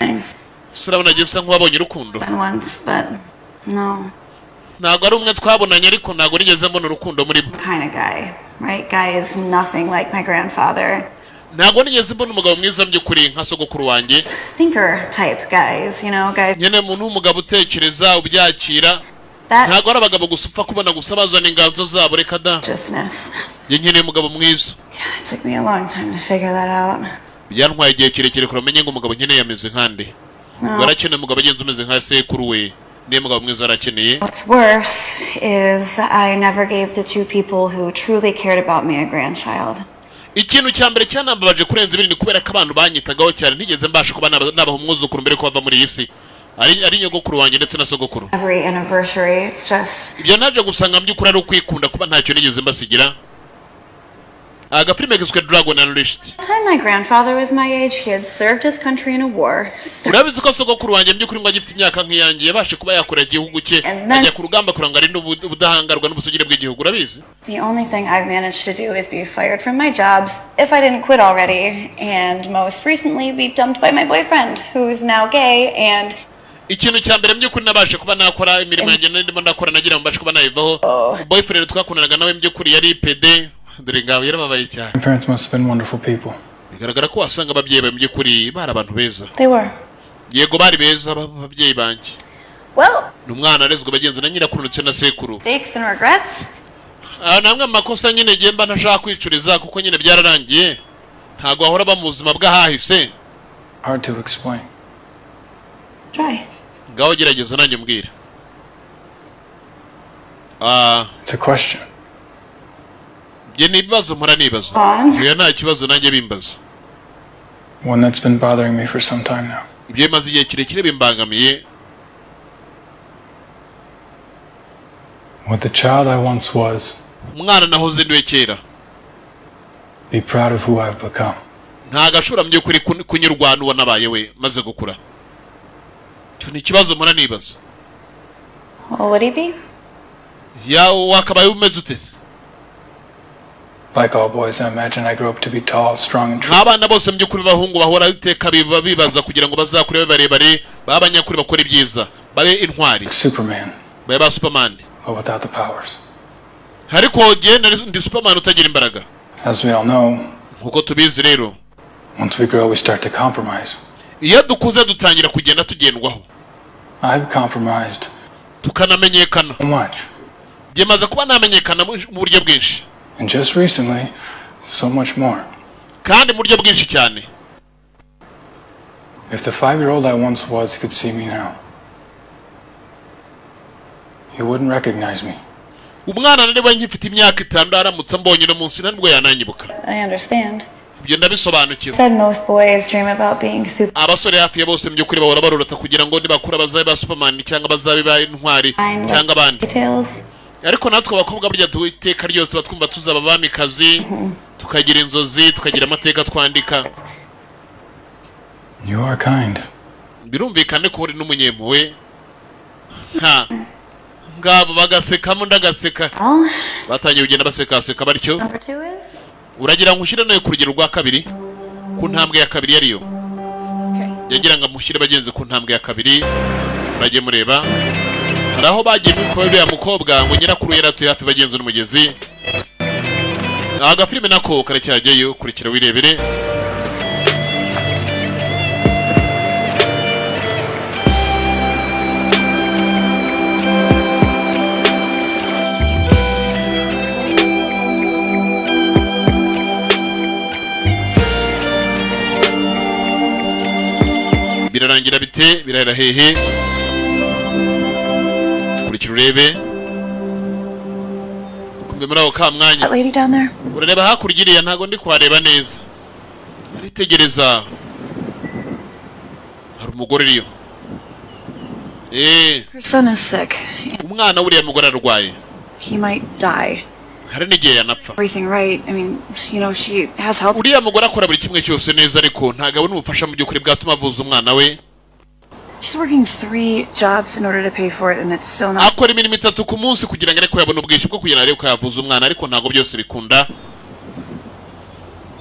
A: Urabona agiye bisa nk'uwabonye urukundo.
F: been once, but no.
A: Ntabwo ari umwe twabonanye ariko ntabwo nigeze mbona urukundo muri bo.
F: Kind of guy, right? Guy is nothing like my grandfather.
A: Ntabwo nigeze mbona umugabo mwiza mu by'ukuri nka sogokuru wanjye.
F: Thinker type guys, you know, guys.
A: Nyene umuntu w'umugabo utekereza ubyakira.
F: That
A: Ntabwo ari abagabo gusa upfa kubona gusa bazana inganzo zabo reka da.
F: justness.
A: Njye nkeneye umugabo mwiza.
F: It took me a long time to figure that out.
A: Byantwaye igihe kirekire kuramenye ngo umugabo nkeneye ameze nkande. Barakeneye umugabo agenza umeze nka sekuru we. Niyo mugabo mwiza arakeneye.
F: What's worse is I never gave the two people who truly cared about me a grandchild.
A: Ikintu cya mbere cyanambabaje kurenza ibindi kubera ko abantu banyitagaho cyane ntigeze mbasha kuba nabaha umwuzukuru mbere ko bava muri iyi si. Ari nyogokuru wanjye ndetse na sogokuru.
F: Every anniversary, it's just...
A: Ibyo naje gusanga by'ukuri ari ukwikunda kuba ntacyo nigeze mbasigira. Agafilime kiswe Dragon Unleashed.
F: By the time my grandfather was my age, he had served his country in a war.
A: Urabizi ko sogokuru wanjye by'ukuri ngo agifite imyaka nk'iyanjye yabashe kuba yakora igihugu cye ajya ku rugamba kuranga ari n'ubudahangarwa n'ubusugire bw'igihugu urabizi.
F: The only thing I've managed to do is be fired from my jobs, if I didn't quit already, and most recently be dumped by my boyfriend, who is now gay, and...
A: Ikintu cya mbere by'ukuri nabashe kuba nakora imirimo yanjye ndimo ndakora nagira ngo mbashe kuba nayivaho. Boyfriend twakundanaga nawe by'ukuri yari PD. Dore ngaho yarababaye cyane.
B: Your parents must have been wonderful people.
A: Bigaragara ko wasanga ababyeyi bawe by'ukuri bari abantu beza.
F: They were.
A: Yego bari beza ababyeyi banjye.
F: Well,
A: N'umwana arezwe bagenzi na nyirakuru ndetse na sekuru.
F: mistakes and regrets.
A: Namwe amakosa nyine giye mba ntashaka kwicuriza kuko nyine byararangiye. Ntago ahora ba mu buzima bw'ahahise.
B: Hard to explain.
F: Try.
A: Ngaho gerageza nanjye mbwira.
B: It's a question.
A: Bye ni ibibazo mpora nibaza. Oya nta kibazo nanjye bimbaza.
B: One that's been bothering me for some time now.
A: Ibyo bimaze igihe kirekire bimbangamiye.
B: What the child I once was
A: Umwana nahoze ndiwe kera.
B: Be proud of who I've become.
A: ntago ashobora mu by'ukuri kunyurwa n'uwo nabaye we maze gukura. Icyo ni ikibazo mpora nibaza.
F: What would he be?
A: Wakabaye umeze utese?
B: Like all boys, I imagine I grew up to be tall, strong, and true.
A: Abana bose mu by'ukuri bahungu bahora iteka bibaza kugira ngo bazakure barebare, babanyakuri bakora ibyiza, babe intwari.
B: Superman.
A: Babe ba Superman.
B: But without the powers.
A: Ariko genda ndi Superman utagira imbaraga.
B: As we all know,
A: nkuko tubizi rero,
B: once we grow, we start to compromise.
A: Iyo dukuze dutangira kugenda tugendwaho.
B: I've compromised.
A: Tukanamenyekana.
B: So much.
A: Byemaze kuba namenyekana mu buryo bwinshi.
B: And just recently, so much more.
A: Kandi mu buryo bwinshi cyane.
B: If the 5-year-old I once was could see me now, he wouldn't recognize me.
A: Umwana nari nkifite imyaka 5 aramutse mbonye no munsi ntabwo yananyibuka.
F: I understand.
A: Ibyo ndabisobanukiwe.
F: Said most boys dream about being super.
A: Abasore hafi ya bose mu by'ukuri bahora barorota kugira ngo nibakura bazabe ba Superman cyangwa bazabe ba intwari cyangwa abandi. Ariko natwe abakobwa burya duiteka ryose tuba twumva tuzaba abamikazi, tukagira inzozi, tukagira amateka twandika.
B: You are kind.
A: Birumvikane ko uri n'umunyempuhwe. Ngabo bagasekamo ndagaseka. Batangiye kugenda baseka baricyo.
F: Number 2 is?
A: Uragira ngo ushyire nayo ku rugero rwa kabiri, ku ntambwe ya kabiri yariyo. Yagira ngo amushyire bagenze ku ntambwe ya kabiri. Bagiye mureba. Haraho bagiye bikorera mukobwa ngo nyirakuru yaratuye hafi bagenze n'umugezi. Agafilime nako karacyajyayo kurikira wirebere. Birarangira bite birahera hehe kurikira urebe kumbe muri aho ka mwanya.
F: That lady down there?
A: Urareba hakurya iriya ntago ndi kuhareba neza. Aritegereza. Hari umugore iriyo.
F: Her son is sick.
A: Umwana uriya mugore arwaye.
F: He might die.
A: Hari n'igihe yanapfa.
F: Everything right. I mean, you know, she has health.
A: Uriya mugore akora buri kimwe cyose neza ariko ntago abona ubufasha mu by'ukuri bwatuma avuza umwana we.
F: She's working 3 jobs in order to pay for it and it's still not.
A: Akora imirimo 3 ku munsi kugira ngo ariko yabone ubwishyu bwo kugira ngo yavuza umwana ariko ntago byose bikunda.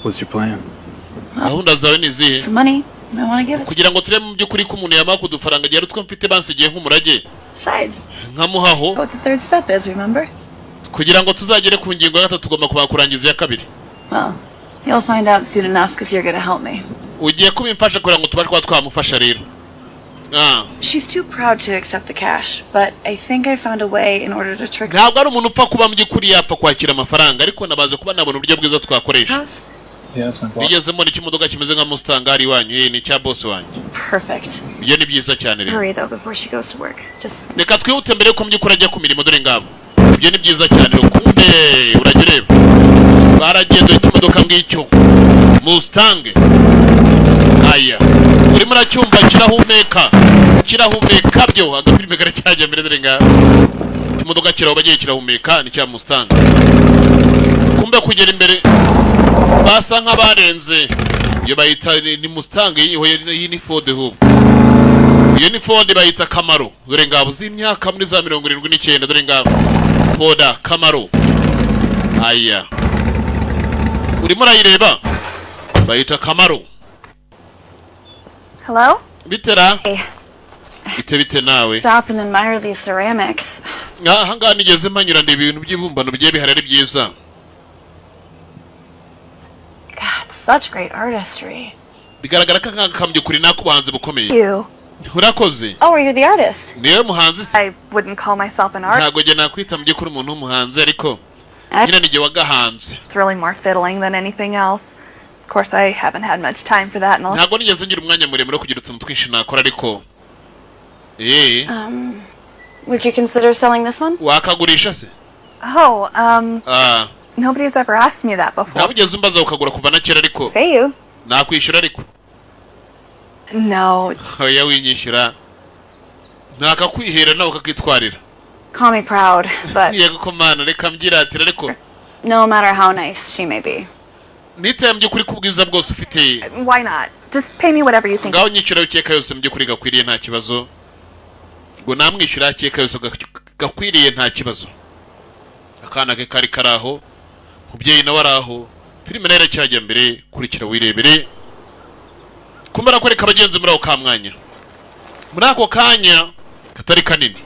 B: What's your plan?
A: Gahunda zawe ni zihe?
F: Some money. I want to give it.
A: Kugira ngo turebe mu by'ukuri ko umuntu yamaka udufaranga gihe rutwe mfite bansigiye nk'umurage.
F: Besides,
A: nkamuhaho.
F: what the 3rd step is, remember?
A: Kugira ngo tuzagere ku ngingo ya 3 tugomba kuba kurangiza ya 2.
F: Well, you'll find out soon enough because you're going to help me.
A: Ugiye kubimfasha kugira ngo tubashe kwa twamufasha rero.
F: She's too proud to accept the cash, but I think I found a way in order to trick her.
A: Ntabwo ari umuntu upfa kuba mu by'ukuri yapfa kwakira amafaranga ariko nabaze kuba nabona uburyo bwiza twakoresha. Nigeze mbona ikimodoka kimeze nka Mustang ari wanyu ni cya boss wanjye.
F: Perfect.
A: Iyo ni byiza cyane rero.
F: Hurry though before she goes to work. Just
A: Reka twihute mbere ko mu by'ukuri ajya ku mirimo dore ngabo. Ibyo ni byiza cyane rero kunde uragireba. Baragenda ikimodoka ngicyo. Mustang. Aya. Urimo racyumva kirahumeka byo agafilime karacyajya mbere dore ngabo. Ikimodoka kiraho bagiye kirahumeka ni cya Mustang. Kumbe kugera imbere basa nk'abarenze. Iyo bayita ni Mustang iyi ni Ford hub. Iyo ni Ford bayita Camaro. Dore ngabo z'imyaka muri za 79 dore ngabo. Ford Camaro. Aya. Urimo rayireba. Bayita Camaro.
F: Hello?
A: Bitera.
F: Hey.
A: Bite nawe.
F: Stop and admire these ceramics.
A: Hanga nigeze manyura ndi ibintu by'ibumbano bigiye bihari ari byiza.
F: God, such great artistry.
A: Bigaragara ko nkakambye kuri nakubanze bukomeye.
F: You.
A: Urakoze.
F: Oh, are you the artist?
A: Niwe muhanzi se?
F: I wouldn't call myself an artist.
A: Ntago je nakwita muje kuri umuntu w'umuhanzi ariko nyine nige wagahanze.
I: It's really more fiddling than anything else. Of course, I haven't had much time for that.
A: Ntago nigeze ngira umwanya muremure kugira utuntu twinshi nakora ariko.
F: Would you consider selling this one?
A: Wakagurisha se?
I: Oh, nobody's ever asked me that before.
A: Ntabugeze umbaza ukagura kuva na kera ariko.
F: Pay you.
A: Nakwishyura ariko.
I: No.
A: Oya winyishyura. Nakakwihera nawe ukakitwarira.
F: Call me proud, but
A: Yego ko mana reka mbyiratira ariko.
F: no matter how nice she may be.
A: niteye mu by'ukuri kubwiza bwose ufite.
I: Why not? Just pay me whatever you think.
A: Ngaho nyishyura ukeka yose mu by'ukuri gakwiriye nta kibazo. Ngo namwishyura akeka yose gakwiriye nta kibazo. Akana ke kari karaho, mubyeyi nawe araho. Filime nayo iracyajya mbere, kurikira wirebere. Kumara kwereka abagenzi muri ako kamwanya. Muri ako kanya katari kanini.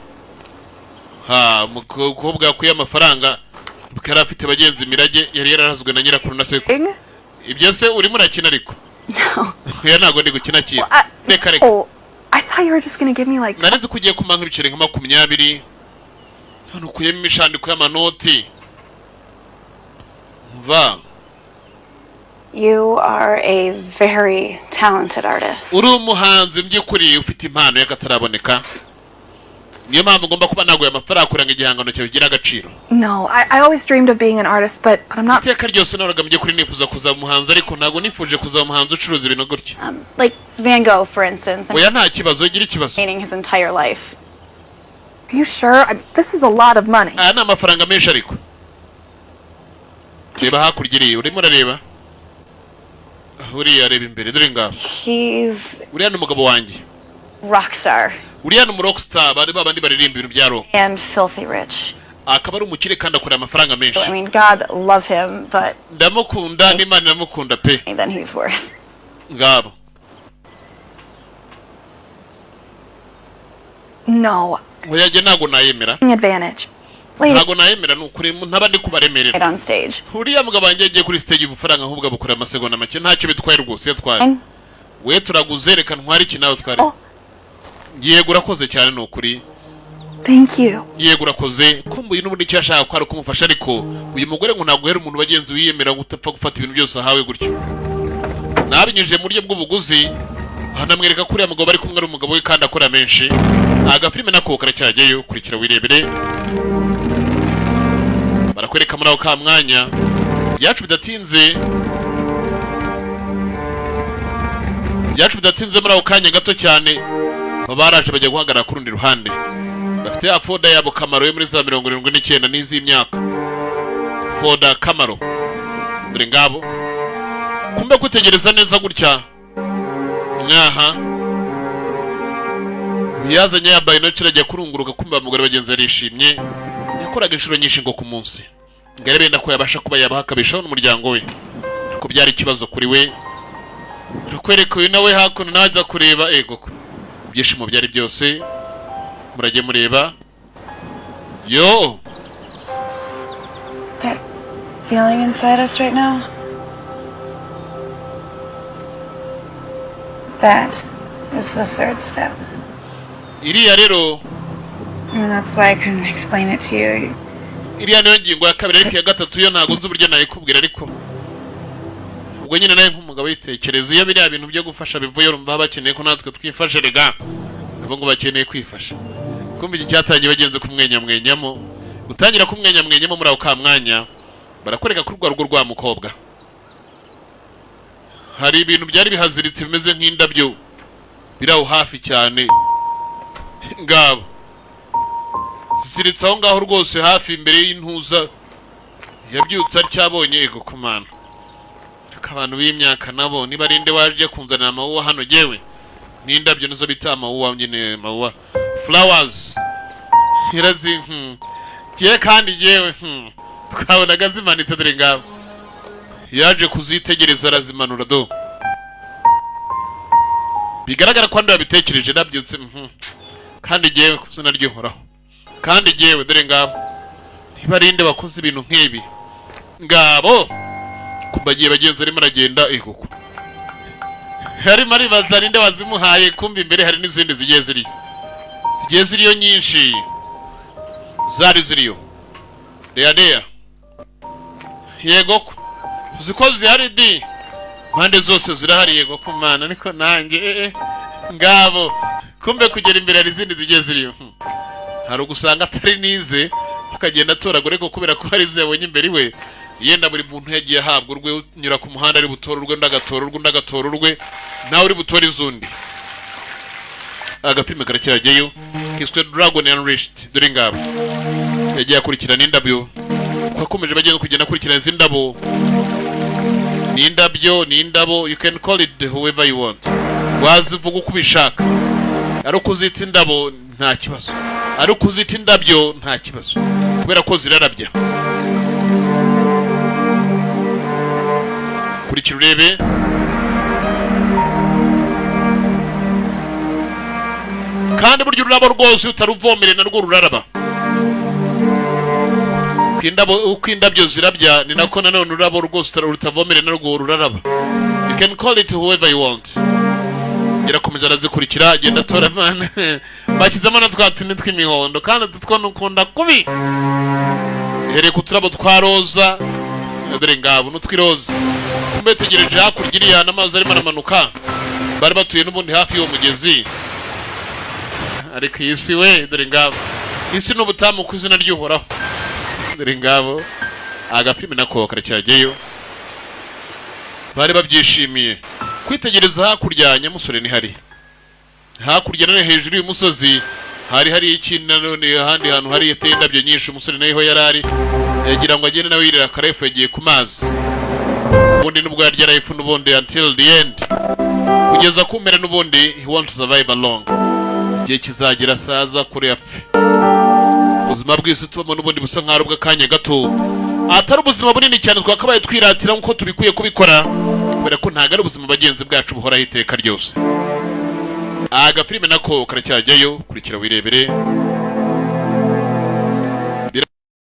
A: Umukobwa yakuye amafaranga yari afite abagenzi mirage yari yararazwe na nyirakuru na sekuru. Ibyo se urimo urakina ariko?
I: No.
A: Ya ntago ndi gukina kiyo. Reka.
I: Oh, I thought you were just going to give me like...
A: Nari nzi kugiye kumanga ibiceri nka 20. Hano ukuyemo imishandiko y'amanoti. Mva.
F: You are a very talented artist.
A: Uri umuhanzi mbyukuri ufite impano y'akataraboneka. Niyo mpamvu ngomba kuba naguye amafaranga kuranga igihangano cyawe kigira agaciro.
I: No, I always dreamed of being an artist, but I'm not...
A: Iteka ryose nahoraga mbyukuri nifuza kuzaba umuhanzi ariko ntago nifuje kuzaba umuhanzi ucuruza ibintu gutyo.
F: Like Van Gogh, for instance.
A: Oya nta kibazo gira ikibazo.
F: Painting his entire life.
I: Are you sure? This is a lot of money.
A: Ni amafaranga menshi ariko. Reba hakurya iriya urimo urareba. Uriya areba imbere dore ngaho. Uriya ni umugabo wanjye.
F: Rockstar.
A: Uriya ni umurockstar bari babandi baririmba ibintu bya rock.
F: And filthy rich.
A: Akaba ari umukire kandi akora amafaranga menshi.
F: I mean, God love him, but
A: ndamukunda n'Imana iramukunda pe.
F: Then he's worth.
A: Ngabo.
I: No.
A: Oya je ntago nayemera.
I: Advantage.
A: Ntago nayemera n'ukuri ntaba ndi kubaremerera.
F: On stage.
A: Uriya mugabo wanjye yagiye kuri stage ubufaranga ahubwo abukora amasegonda make ntacyo bitwaye rwose yatwaye. We turaguze reka ntwari iki nawe twari. Yego urakoze cyane n'ukuri.
I: Thank you.
A: Yego urakoze kumbuye n'ubundi icyo yashaka ko ari kumufasha ariko uyu mugore ngo ntago hera umuntu bagenzi wiyemera gutapfa gufata ibintu byose ahawe gutyo. Nabinyuje mu buryo bw'ubuguzi hanamwereka kuri amugabo bari kumwe ari umugabo we kandi akora menshi. Agafilime nako karacyajyayo kurikira wirebere. Barakwereka muri ako kamwanya byacu bidatinze muri ako kanya gato cyane baraje bajya guhagarara ku rundi ruhande bafite ya foda yabo Camaro yo muri za 79 n'iz'imyaka foda Camaro dore ngabo kumbe kutegereza neza gutya nyaha yazanye yabaye no kirajya kurunguruka kumbe abagore bagenzi arishimye yakoraga inshuro nyinshi ngo ku munsi ngare benda ko yabasha kuba yabahakabishaho n'umuryango we ko byari ikibazo kuri we rukwereka uyu nawe hakuno naza kureba ego byishimo byari byose murage mureba yo
F: That feeling inside us right now, that is the third step.
A: iriya rero
F: And that's why I couldn't explain it to you.
A: iriya niyo ngingo ya kabiri ariko ya gatatu yo ntago nzi uburyo nayikubwira ariko ubwo nyine nawe nk'umugabo yitekereza iyo biriya bintu byo gufasha bivuye urumva bakeneye ko natwe twifashe rega abo ngo bakeneye kwifasha kumbe iki cyatangiye bagenze kumwenyamwenyamo gutangira kumwenyamwenyamo muri ako kamwanya barakwereka kuri rwa rugo rwa mukobwa hari ibintu byari bihaziritse bimeze nk'indabyo biraho hafi cyane ngabo zisiritse aho ngaho rwose hafi imbere y'intuza yabyutse aryabonye ego kumana reka abantu b'imyaka nabo niba rinde waje kunzanira amawuwa hano jewe n'indabyo nizo bita amawuwa nyine mawuwa flowers irazi kiye kandi jewe twabonaga zimanitse dore ngabo yaje kuzitegereza arazimanura do bigaragara ko andi babitekereje nabyutse kandi jewe kuzina ryohoraho kandi jewe dore ngabo ntibarinde bakoze ibintu nk'ibi ngabo kumbagiye bagenzi arimo aragenda ikuko harimo aribaza ninde wazimuhaye kumva imbere hari n'izindi zigiye ziriyo nyinshi zari ziriyo reya yego uziko zihari di mpande zose zirahari yego kumana ariko nanjye ngabo kumbe kugera imbere hari izindi zigiye ziriyo hari ugusanga atari nize ukagenda atoragura ariko kubera ko hari izo yabonye imbere iwe yenda buri muntu yagiye ahabwa urwe unyura ku muhanda ari butora urwe ndagatora urwe nawe uri butora izundi agafilme karacyajyayo kiswe Dragon Unleashed dore ngabo yagiye akurikirana indabyo twakomeje bagiye kugenda akurikirana izi ndabo ni indabyo, ni indabo, you can call it whoever you want. Wazivuga uko ubishaka. Ari ukuzita indabo nta kibazo, ari ukuzita indabyo nta kibazo, kubera ko zirarabya. Kurikira urebe. Kandi buryo ururabo rwose utaruvomere narwo ruraraba. Uko indabyo zirabya ni nako nanone ururabo rwose utavomere narwo ruraraba. You can call it whoever you want. Irakomeza arazikurikira, agenda atora man. Bashyizemo na twatini tw'imihondo kandi tutwo nukunda kubi. Hereye ku turabo twa roza, dore ngabo n'utwiroza. Mbetegereje hakurya iriya n'amazi arimo aramanuka. Bari batuye n'ubundi hafi y'uwo mugezi. Ariko isi we, dore ngabo. Isi n'ubutamu ku izina ry'Uhoraho. Dore ngabo. Agapimi nako karacyajyeyo. Bari babyishimiye. Kwitegereza hakurya Nyamusore ni hari. Hakurya none hejuru y'umusozi hari ikintu none ahandi hantu hari indabyo nyinshi. Umusore nayo yarari yagira ngo agende nawe yirira karefu yagiye ku mazi. Ubundi nubwo yarya life n'ubundi until the end. Kugeza kumera n'ubundi he want to survive along. Igihe kizagira saza kure apfe. Ubuzima bw'isi tubamo n'ubundi busa nk'ari bw'akanya gato. Atari ubuzima bunini cyane twakabaye twiratira nkuko tubikuye kubikora. Kubera ko ntago ari ubuzima bagenzi bwacu buhoraho iteka ryose. Agafilime nako karacyajyayo, kurikira wirebere.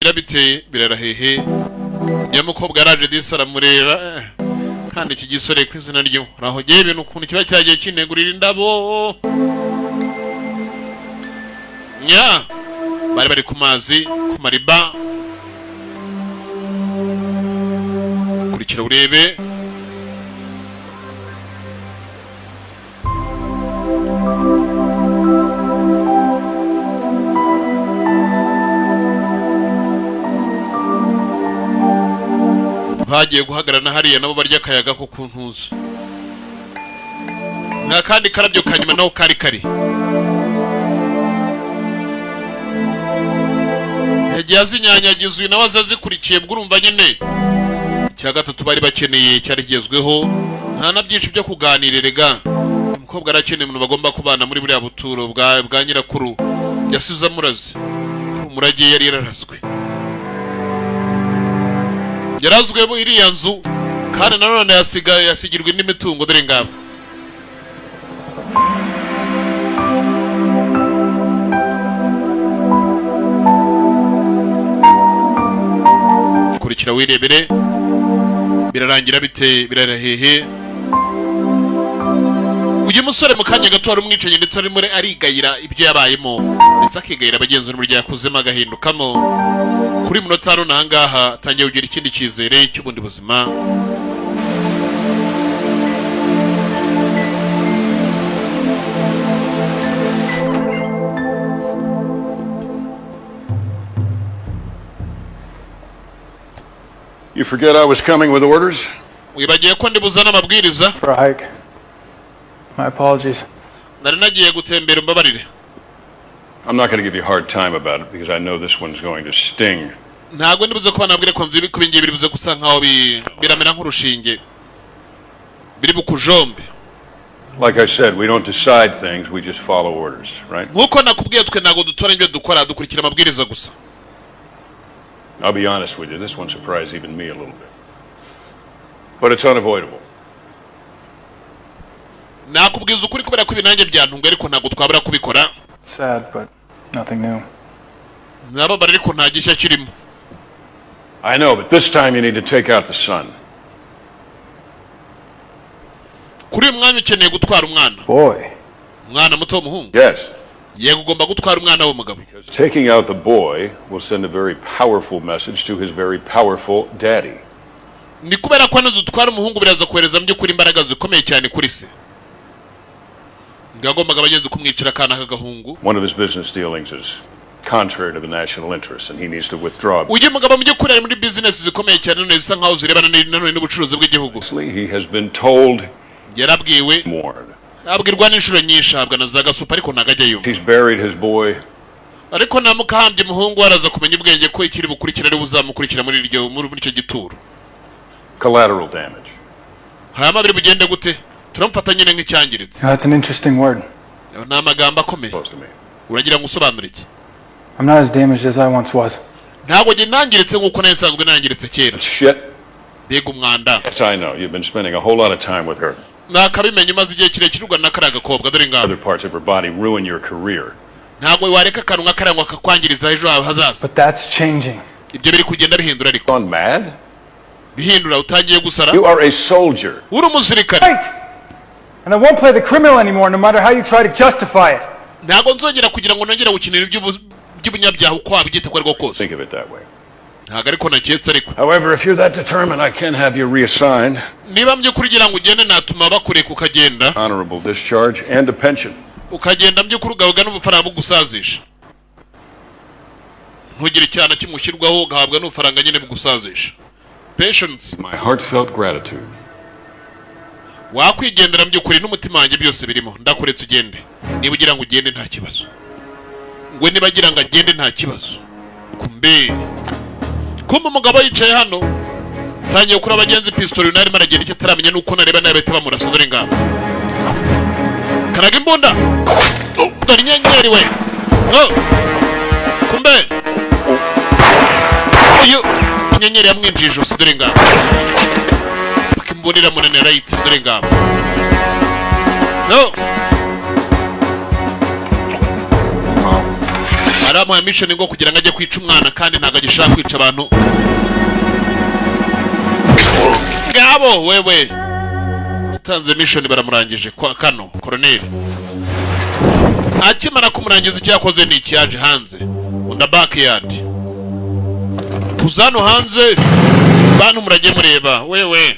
A: Birabite birarahehe. Nyamukobwa araje disara murera. Kandi iki gisore ku izina ryo raho giye ibintu ukuntu kiba cyagiye kinegurira indabo. Nya bari ku mazi ku mariba. Kurikira urebe. Bagiye guhagarana hariya nabo barya akayaga ko kuntuza. Na kandi karabyo kanyuma naho kari. Yagiye azinyanyagiza uyu nawe azazikurikiye bw'urumva nyine. Cya gatatu bari bakeneye cyari kigezweho. Nta na byinshi byo kuganirerega. Umukobwa arakeneye umuntu bagomba kubana muri buriya buturo bwa nyirakuru. Yasize amurazi. Umurage yari yararazwe. Yarazwe bo iriya nzu kandi nanone yasigirwa indi mitungo dore ngabo. Kurikira wirebere. Birarangira bite birarahehe. Uyu musore mu kanya gato ari umwicanyi ndetse ari muri arigayira ibyo yabayemo ndetse akigayira abagenzi n'uburyo yakuzemo agahindukamo. Kuri munota rero nahangaha tangiye kugira ikindi cyizere cy'ubundi buzima.
E: You forget I was coming with orders?
A: Wibagiye ko ndi buzana amabwiriza?
B: For a hike. My apologies.
A: Nari nagiye gutembera mbabarire.
E: I'm not going to give you a hard time about it because I know this one's going to sting.
A: Ntago ndibuze kuba nabwire ko nzi kubingiye biribuze gusa nkaho biramera nk'urushinge. Biri bukujombe.
E: Like I said, we don't decide things, we just follow orders, right?
A: Nkuko nakubwiye twe ntago dutora ibyo dukora dukurikira amabwiriza gusa.
E: I'll be honest with you, this one surprised even me a little bit. But it's unavoidable.
A: Nakubwiza ukuri kubera ko ibinange byantunga ariko ntago twabura kubikora.
B: Sad, but nothing new.
A: Nababara ariko nta gishya kirimo.
E: I know, but this time you need to take out the son.
A: Kuri uyu mwanya ukeneye gutwara umwana.
B: Boy.
A: Umwana muto w'umuhungu.
E: Yes.
A: Yego ugomba gutwara umwana w'umugabo.
E: Because taking out the boy will send a very powerful message to his very powerful daddy.
A: Ni kubera ko dutwara umuhungu biraza kohereza by'ukuri imbaraga zikomeye cyane kuri se. Ngagombaga abagenzi kumwicira kana kagahungu.
E: One of his business dealings is contrary to the national interest and he needs to withdraw.
A: Uyu mugabo by'ukuri ari muri business zikomeye cyane none zisa nkaho zirebana n'ubucuruzi bw'igihugu.
E: He has been told
A: yarabwiwe abwirwa n'inshuro nyinshi ahabwa na za gasupa ariko ntagajyayo.
E: He's buried his boy.
A: Ariko namukahambye umuhungu araza kumenya ubwenge ko ikiri bukurikira ari buzamukurikira muri icyo gituro.
E: Collateral damage.
A: haya mabiri bugende gute turamfata nyine nk'icyangiritse
B: That's an interesting word.
A: ni amagambo akomeye uragira ngo usobanure iki
B: I'm not as damaged as I once was.
A: ntabwo njye nangiritse nk'uko nayo nsanzwe nangiritse kera
E: Shit.
A: mbega umwanda
E: Yes, I know. You've been spending a whole lot of time with her.
A: nakabimenye umaze igihe kirekire urwana na kariya gakobwa dore ngabo
E: Other parts of her body ruin your career.
A: ntabwo wareka akantu nk'akarangwa kakwangiriza ejo hawe hazaza
B: But that's changing.
A: ibyo biri kugenda bihindura ariko
E: Gone mad?
A: bihindura utangiye gusara
E: You are a soldier.
A: uri umusirikare
B: Right! And I won't play the criminal anymore, no matter how you try to justify it.
A: ntabwo nzongera kugira ngo nongere gukinira iby'ubunyabyaha uko wabyita ko ariko kose
E: Think of it that way.
A: ntabwo ariko naketse ariko
E: However, if you're that determined, I can have you reassigned.
A: niba mby'ukuri ugira ngo ugende natuma bakureka ukagenda
E: Honorable discharge and a pension.
A: ukagenda mby'ukuri ugahabwa n'ubufaranga bugusazisha ntugire icyana kimushyirwaho ugahabwa n'ubufaranga nyine bugusazisha patience
E: My heartfelt gratitude.
A: wakwigendera mby'ukuri n'umutima wanjye byose birimo ndakuretse ugende niba ugira ngo ugende nta kibazo ngo niba agira ngo agende nta kibazo kumbe umugabo yicaye hano tangiye kuri abagenzi pistol narimo aragenda icyo ataramenya nuko nareba nayo bahita bamurasa dore ngabo karaga imbunda dore inyenyeri we kumbe uyu inyenyeri yamwinjije ijosi dore ngabo paka imbunda iramunanira yitse dore ngabo aramuha mission ngo kugira ngo ajye kwica umwana kandi ntabwo agishaka kwica abantu ngabo wewe utanze mission baramurangije kwa kano colonel akimara kumurangiza icyo yakoze ni ikiyaje hanze unda backyard kuzano hanze bantu murage mureba wewe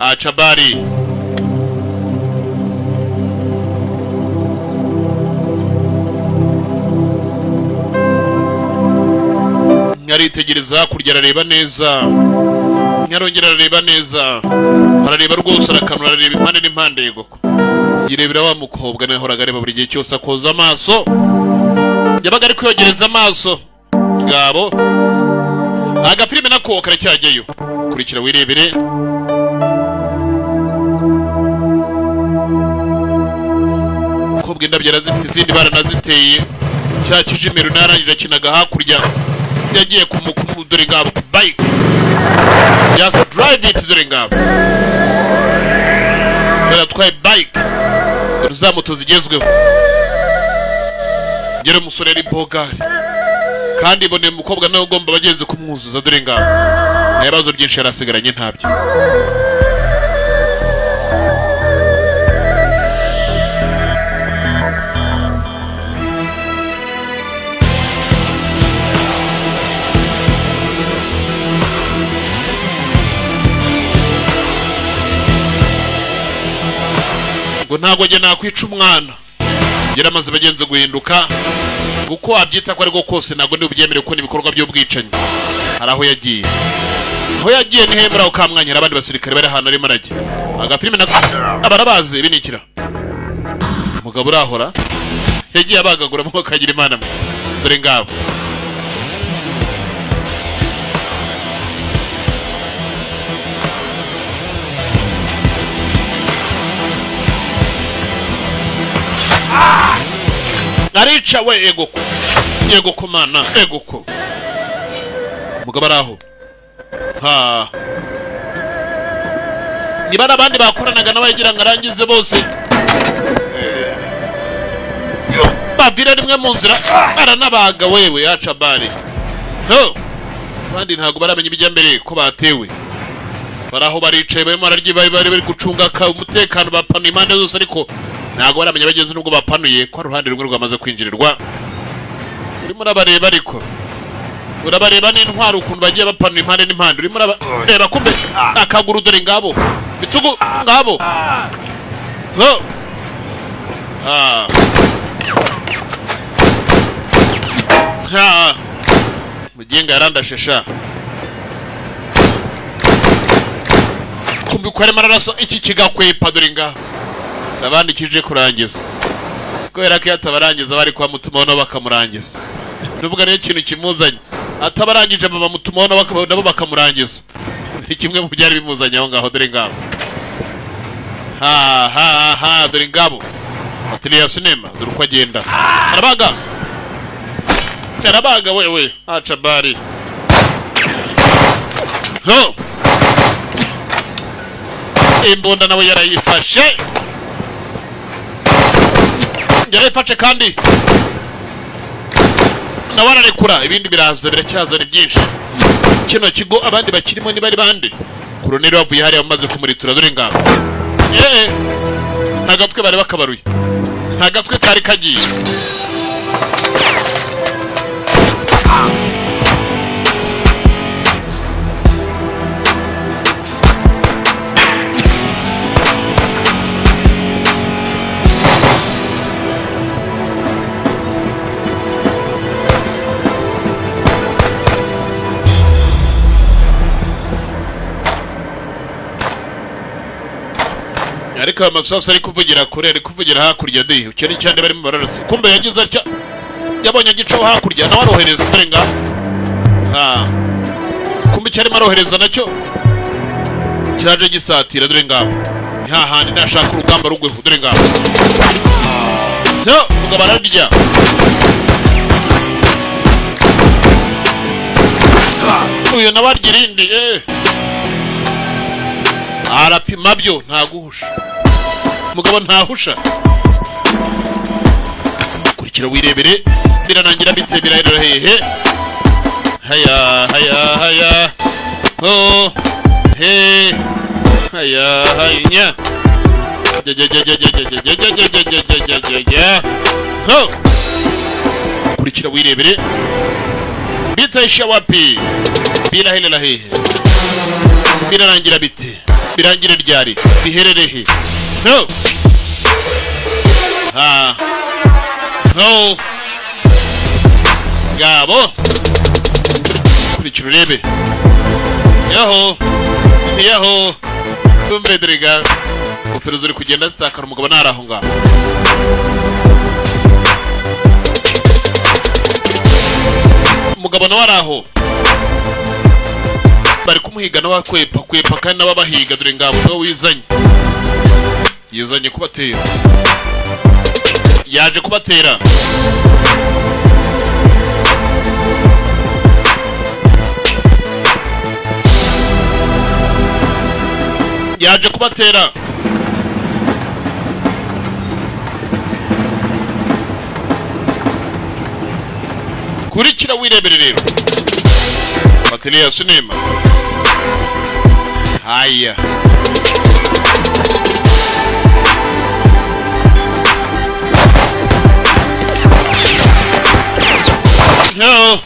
A: achabari nyaritegereza kurya arareba neza nyarongera arareba neza arareba rwose arakanura arareba impande n'impande yegoko yirebera wa mukobwa nahoraga areba buri gihe cyose akoza amaso yabaga ari kwiyogereza amaso ngabo agafilime nako karacyajyayo kurikira wirebere kobwa indabyo arazifite izindi baranaziteye cya kijimiro narangije akinaga hakurya yagiye dore ngabo ku bike just drive it dore ngabo zaratwaye bike dore za moto zigezweho ngere umusore ari bogari kandi iboneye umukobwa nawe ugomba abagenzi kumwuzuza dore ngabo nta bibazo byinshi yarasigaranye ntabyo ngo ntabwo njye nakwica umwana ngera amaze bagenzi guhinduka kuko wabyita ko ariko kose ntabwo ndi bubyemere ko n'ibikorwa by'ubwicanyi hari aho yagiye ni hemura aho kamwanyira abandi basirikare bari ahantu arimo arajya agapirime nako abarabazi binikira umugabo urahora yagiye abagagura mu kagira imana mwe dore ngabo arica we egoko mana egoko umugabo araho niba ari abandi bakoranaga n'abagira ngo arangize bose bavira rimwe mu nzira aranabaga wewe yaca bari abandi ntabwo baramenya ibijya mbere ko batewe baraho baricaye barimo bari gucunga umutekano bapanuye impande zose ariko ntabwo baramenya abagenzi nubwo bapanuye ko uruhande rumwe rwamaze kwinjirirwa urimo urabareba ariko urabareba n'intwaro ukuntu bagiye bapanuye impande n'impande urimo urabareba kumbe akaguru dore ngabo bitugu ngabo mugenga yarandashesha kumbi ko arimo ararasa iki kigakwepa dore ngabo abandi kije kurangiza kubera ko yatabarangiza bari kwa mutumaho nabo bakamurangiza nuvuga niyo ikintu kimuzanye atabarangije mama mutumaho nabo bakamurangiza ni kimwe mu byari bimuzanye aho ngaho dore ngabo ha dore ngabo atiliya sinema dore uko agenda arabaga wewe acha bari ho imbunda nawe yarayifashe kandi nawe ararekura ibindi biraza biracyazana byinshi kino kigo abandi bakirimo ni bari bande Koloneli wavuye hariya bamaze kumuritura dore ngabo nta gatwe bari bakabaruye nta gatwe kari kagiye ariko amasasu ari kuvugira kure ari kuvugira hakurya de ukene cyane barimo bararase kumbe yagize atya yabonye gicaho hakurya nawe arohereza urenga kumbe cyari marohereza nacyo cyaje gisatira dore ngabo hahandi nashaka urugamba rugwe dore ngabo mugabo ararya uyu nabarya irindi arapima byo ntaguhusha mugabo ntahusha kurikira wirebere biranangira bitse birahera hehe haya ho he haya ho kurikira wirebere bitse isha wapi birahera hehe biranangira bitse birangire ryari bihererehe no no gabo kurikira urebe yaho tumbe diriga ingofero ziri kugenda zitakara umugabo naraho ngaho umugabo nawe araho bari kumuhiga nawe kwepa kandi nabo bahiga dore ngabo nawe yizanye kubatera yaje kubatera kurikira wirebere rero Atiliya sinema haya no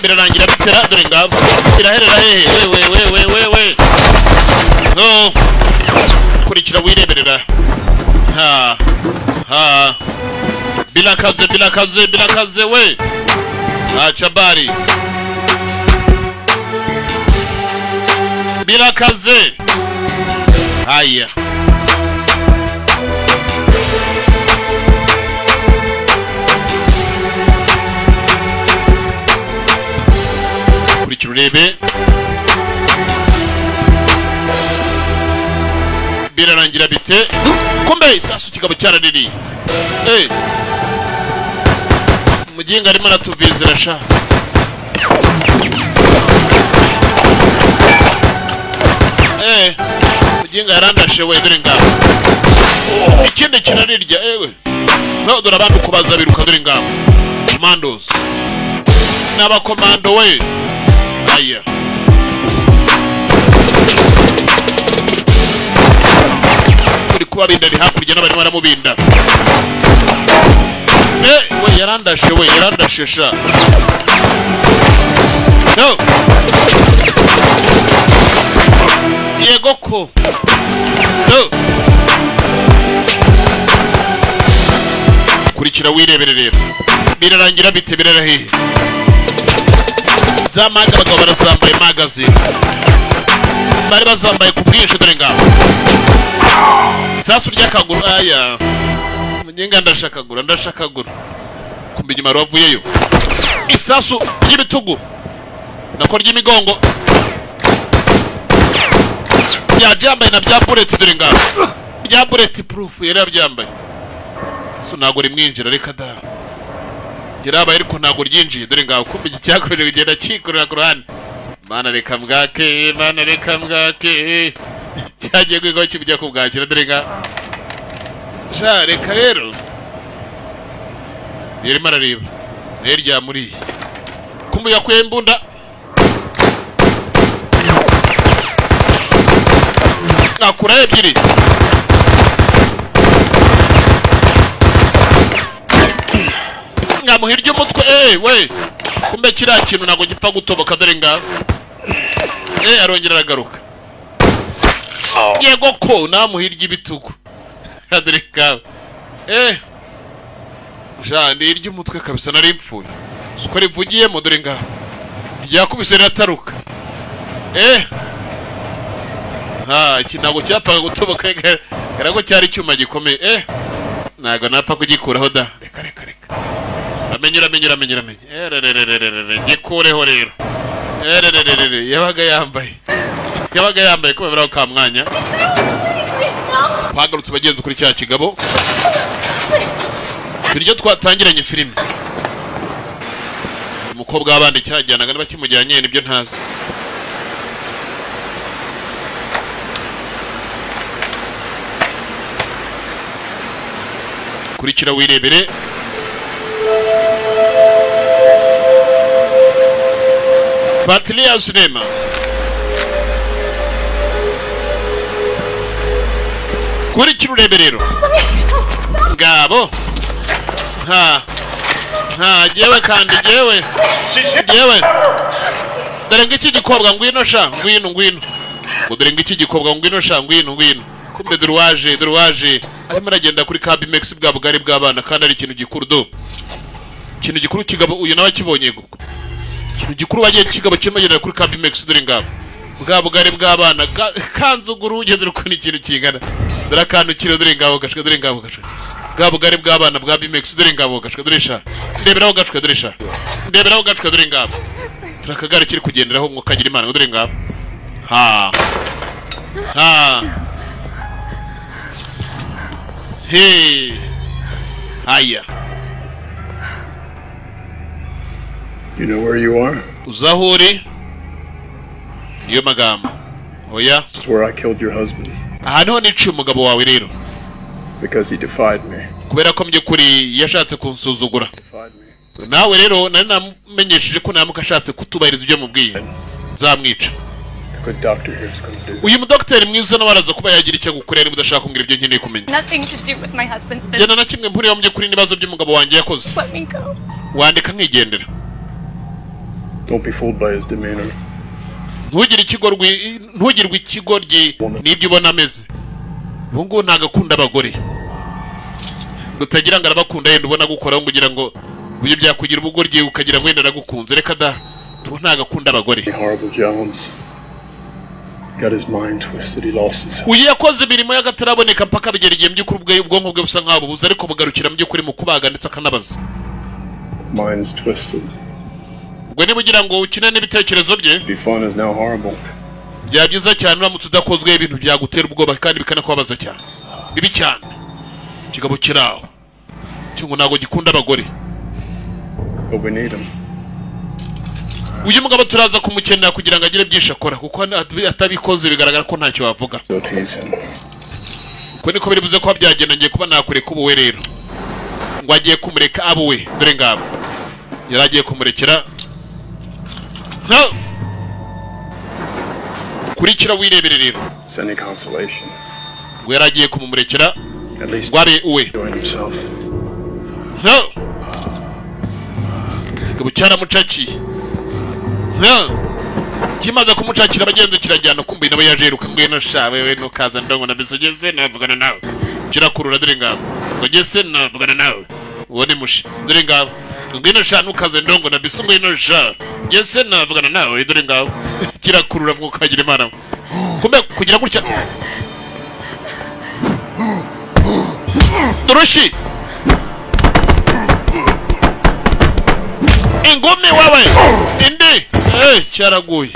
A: birarangira bitera dore ngabo biraherera hehe we no kurikira wireberera bilakaze we achabari bilakaze haya kurikira urebe birarangira bite kumbe isasu kigabo cyarariri muginga arimo aratuvizira sha muginga yarandashe we dore ngabo ikindi kirarirya no dore abantu kubaza biruka dore ngabo commandos n'abakomando we aya kuri kuba bindari hakurya n'abari baramubinda we yarandashe sha no yego ko no kurikira wirebere rero birarangira bite birarahiye za maga abagabo barazambaye magazine bari bazambaye ku bwinshi dore ngabo sasu ry'akaguru aya mugenga ndashakagura kumbe inyuma ravuyeyo isasu y'ibitugu nako ry'imigongo byambaye na bya bullet dore ngaho bya bullet proof yari yabyambaye sasa ntago rimwinjira reka da yarabaye ariko ntago ryinjiye dore ngaho kumbe iki cyakorewe kugenda kikurura ku ruhande mana reka mbwake cyagiye kwigaho kibijya kubwakira dore ngaho sha reka rero yarimo arareba nayo ryamuriye kumbe yakuye imbunda akura ebyiri ngamuhirya umutwe we kumbe kiriya kintu ntabwo gipfa gutoboka dore ngaho arongera aragaruka yego ko namuhirya ibitugu dore ngaho nirya umutwe kabisa nari mpfuye uko rivugiyemo dore ngaho ryakubise rirataruka iki ntabwo cyapfaga gutoboka gara ko cyari icyuma gikomeye ntabwo napfa kugikuraho da reka uramenye gikureho rero yabaga yambaye kubera ka mwanya twagarutse bagenzi kuri cya kigabo biryo twatangiranye filime umukobwa w'abandi cyajyanaga niba kimujyanye nibyo ntazi kurikira wirebere Fatlia Cinema kurikira ureberero ngabo jewe kandi jewe dore ngiki gikobwa ngwino sha ngwino dore ngiki gikobwa ngwino sha ngwino kumbe duruwaje arimo aragenda kuri Cabimex bwa bugari bw'abana kandi ari ikintu gikuru ikintu gikuru kigabo uyu nawe kibonye guko ikintu gikuru bagiye kigabo kimagenda kuri Cabimex dore ngabo bwa bugari bw'abana kanzuguru ugeze uko ni ikintu kingana dore akantu kiro dore ngabo gashwe bwa bugari bw'abana bwa Bimex dore ngabo gashwe dore sha ndeberaho gashwe dore ngabo turakagare kiri kugenderaho ngo kagira imana dore ngabo hey haya
B: You know where you are?
A: Uzahuri niyo magambo oya
B: This is where I killed your husband
A: ahantu niciye umugabo wawe rero
B: because he defied me.
A: kubera ko mbyukuri yashatse kunsuzugura nawe rero nari namenyesheje ko namuka ashatse kutubahiriza ibyo mubwiye nzamwica uyu mudokiteri mwiza nawe araza kuba yagira icyo gukorera niba udashaka kumbwira ibyo nkeneye kumenya jyana na kimwe mpuriyeho mbyukuri n'ibibazo by'umugabo wanjye yakoze wandika nkigendera ntugirwe ikigoryi n'ibyo ubona ameze ubu ngubu ntabwo akunda abagore utagira ngo arabakunda yenda ubona gukoraho kugira ngo uburyo byakugira ubugoryi ukagira ngo wenda aragukunze reka da tuba ntabwo akunda abagore uyu yakoze imirimo y'agataraboneka mpaka bigera igihe by'ukuri ubwonko bwe busa nk'aho bubuze ariko bugarukira mu by'ukuri mu kubaga ndetse akanabaza ubwo niba ugira ngo ukine n'ibitekerezo bye byaba byiza cyane uramutse udakozwe ibintu byagutera ubwoba kandi bikanakubabaza cyane bibi cyane ikigabo kiraho cyangwa ntabwo gikunda abagore uyu mugabo turaza kumukenera kugira ngo agire byinshi akora kuko atabikoze bigaragara ko ntacyo wavuga uko niko biri buze kuba byagenda ngiye kuba nakureka ubuwe rero ngo agiye kumureka abuwe dore ngabo yari agiye kumurekera kurikira wirebere rero ngo yari agiye kumumurekera ngo abe uwe kigabo cyaramucakiye kimaze kumucakira abagenzi kirajyana kumbe nawe yajeruka ngwino sha wewe nukaza ndongo na bisogeze navugana nawe kirakurura dore ngabo ngo gese navugana nawe ubone mushi dore ngabo ngwino sha nukaza ndongo na bisu ngwino sha gese navugana nawe dore ngabo kirakurura ngo kagira imana kumbe kugira gutya Doroshi ingumi wawe indi cyaraguye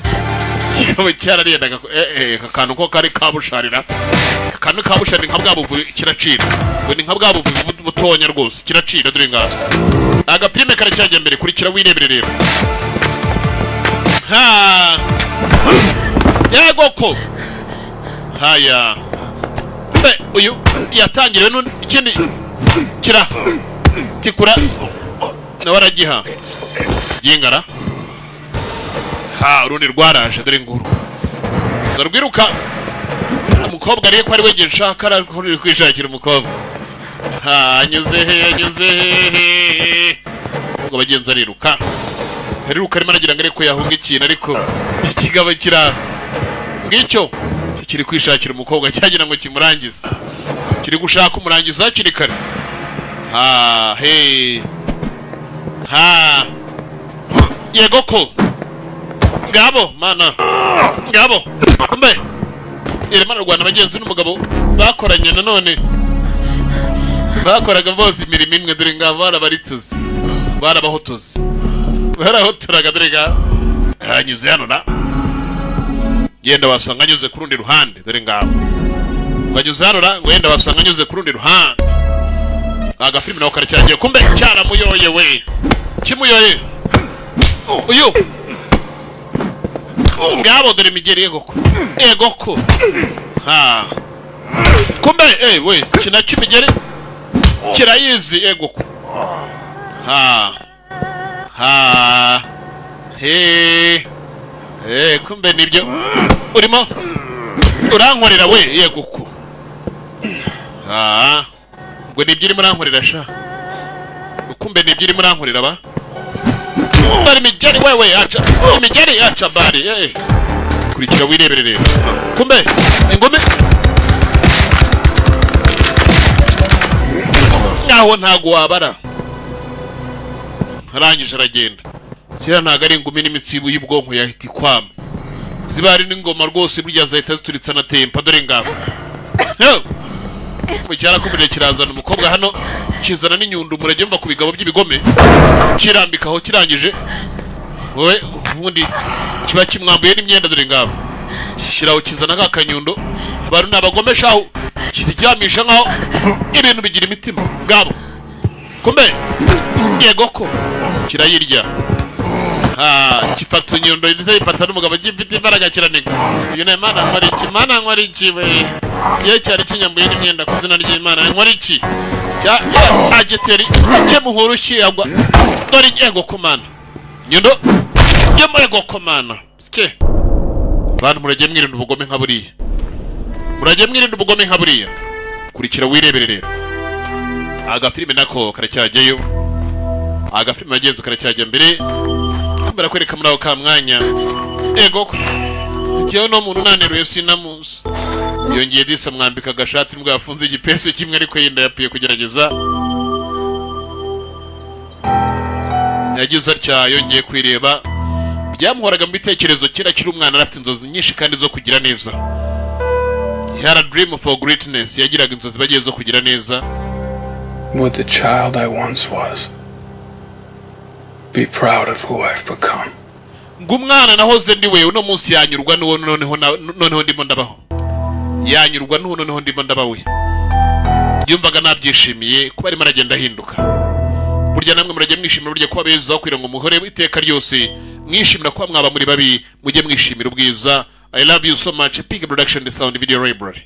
A: kikaba cyararendaga akantu ko kari kabusharira akantu kabusharira nka bwabuvu kiracira ngo ni nka bwabuvu butonya rwose kiracira dore ngaho agapirime karacyajya mbere kurikira wirebere rero ha yego ko haya uyu yatangiriwe ikindi kira tikura nawe aragiha gingara ha urundi rwaraje dore nguru rwiruka umukobwa ariye ko ari wegeye nshaka ari kwishakira umukobwa ha anyuze he ubwo bagenzi ariruka arimo aragira ngo ariko yahunga ikintu ariko ikigabo kira ngicyo kiri kwishakira umukobwa cyagira ngo kimurangize kiri gushaka umurangiza hakiri kare ha he ha yego ko ngabo mana ngabo kumbe irema rwanda bagenzi n'umugabo bakoranye nanone bakoraga bose imirimo imwe dore ngabo barabarituze barabahotoze barahotoraga dore ngabo hanyuze hano na yenda wasanga anyuze ku rundi ruhande dore ngabo banyuze hano na wenda wasanga anyuze ku rundi ruhande agafilime nawe karacyagiye kumbe cyaramuyoye we kimuyoye uyu ngabo dore imigeri yego ko ha kumbe we kina cy'imigeri kirayizi yego ko ha he kumbe nibyo urimo urankorera we yego ko ha ngo nibyo urimo urankorera sha kumbe nibyo urimo urankorera ba bari imigeri wewe acha imigeri acha bari kurikira wirebere rero kumbe ingome ngaho ntago wabara arangije aragenda sira ntago ari ingumi n'imitsibu y'ubwonko yahita ikwama zibari n'ingoma rwose burya zahita zituritsa na tempa dore ngabo mucyara kumire kirazana umukobwa hano kizana n'inyundo murage mva ku bigabo by'ibigome kirambikaho kirangije wowe ubundi kiba kimwambuye n'imyenda dore ngabo kishiraho kizana kakanyundo abantu nabagomeshaho kiryamisha nkaho ibintu bigira imitima ngabo kumbe yego ko kirayirya kifata inyundo ndetse ifata n'umugabo gifite imbaraga kiranega uyu ne mana nkora iki mana nkora iki we iyo cyari kinyambuye n'imyenda ku zina ry'Imana nkora iki cya agiteri cye muhuru cyagwa dore yego ko mana nyundo yego ko mana ske bantu murage mwirinda ubugome nka buriya murage mwirinda ubugome nka buriya kurikira wirebere rero agafilime nako karacyajyayo agafilime agenzi karacyajya mbere barakwereka muri ako ka mwanya ego njyewe no muntu naneruye sinamuzi yongeye disa mwambika agashati mbwa yafunze igipesu kimwe ariko yenda yapfuye kugerageza yagize atya yongeye kwireba byamuhoraga mu bitekerezo kera kiri umwana arafite inzozi nyinshi kandi zo kugira neza he had a dream for greatness yagiraga inzozi bagiye zo kugira neza
B: what the child I once was. Be proud of who I've become.
A: ngumwana nahoze ndi wewe no munsi yanyurwa noneho ndimo ndabaho yanyurwa noneho ndimo ndabawe yumvaga nabyishimiye kuba arimo aragenda ahinduka burya namwe murajye mwishimira burya kuba beza kugira ngo muhore iteka ryose mwishimira kuba mwaba muri babi mujye mwishimira ubwiza. I love you so much. Pink Production, the Sound Video Library.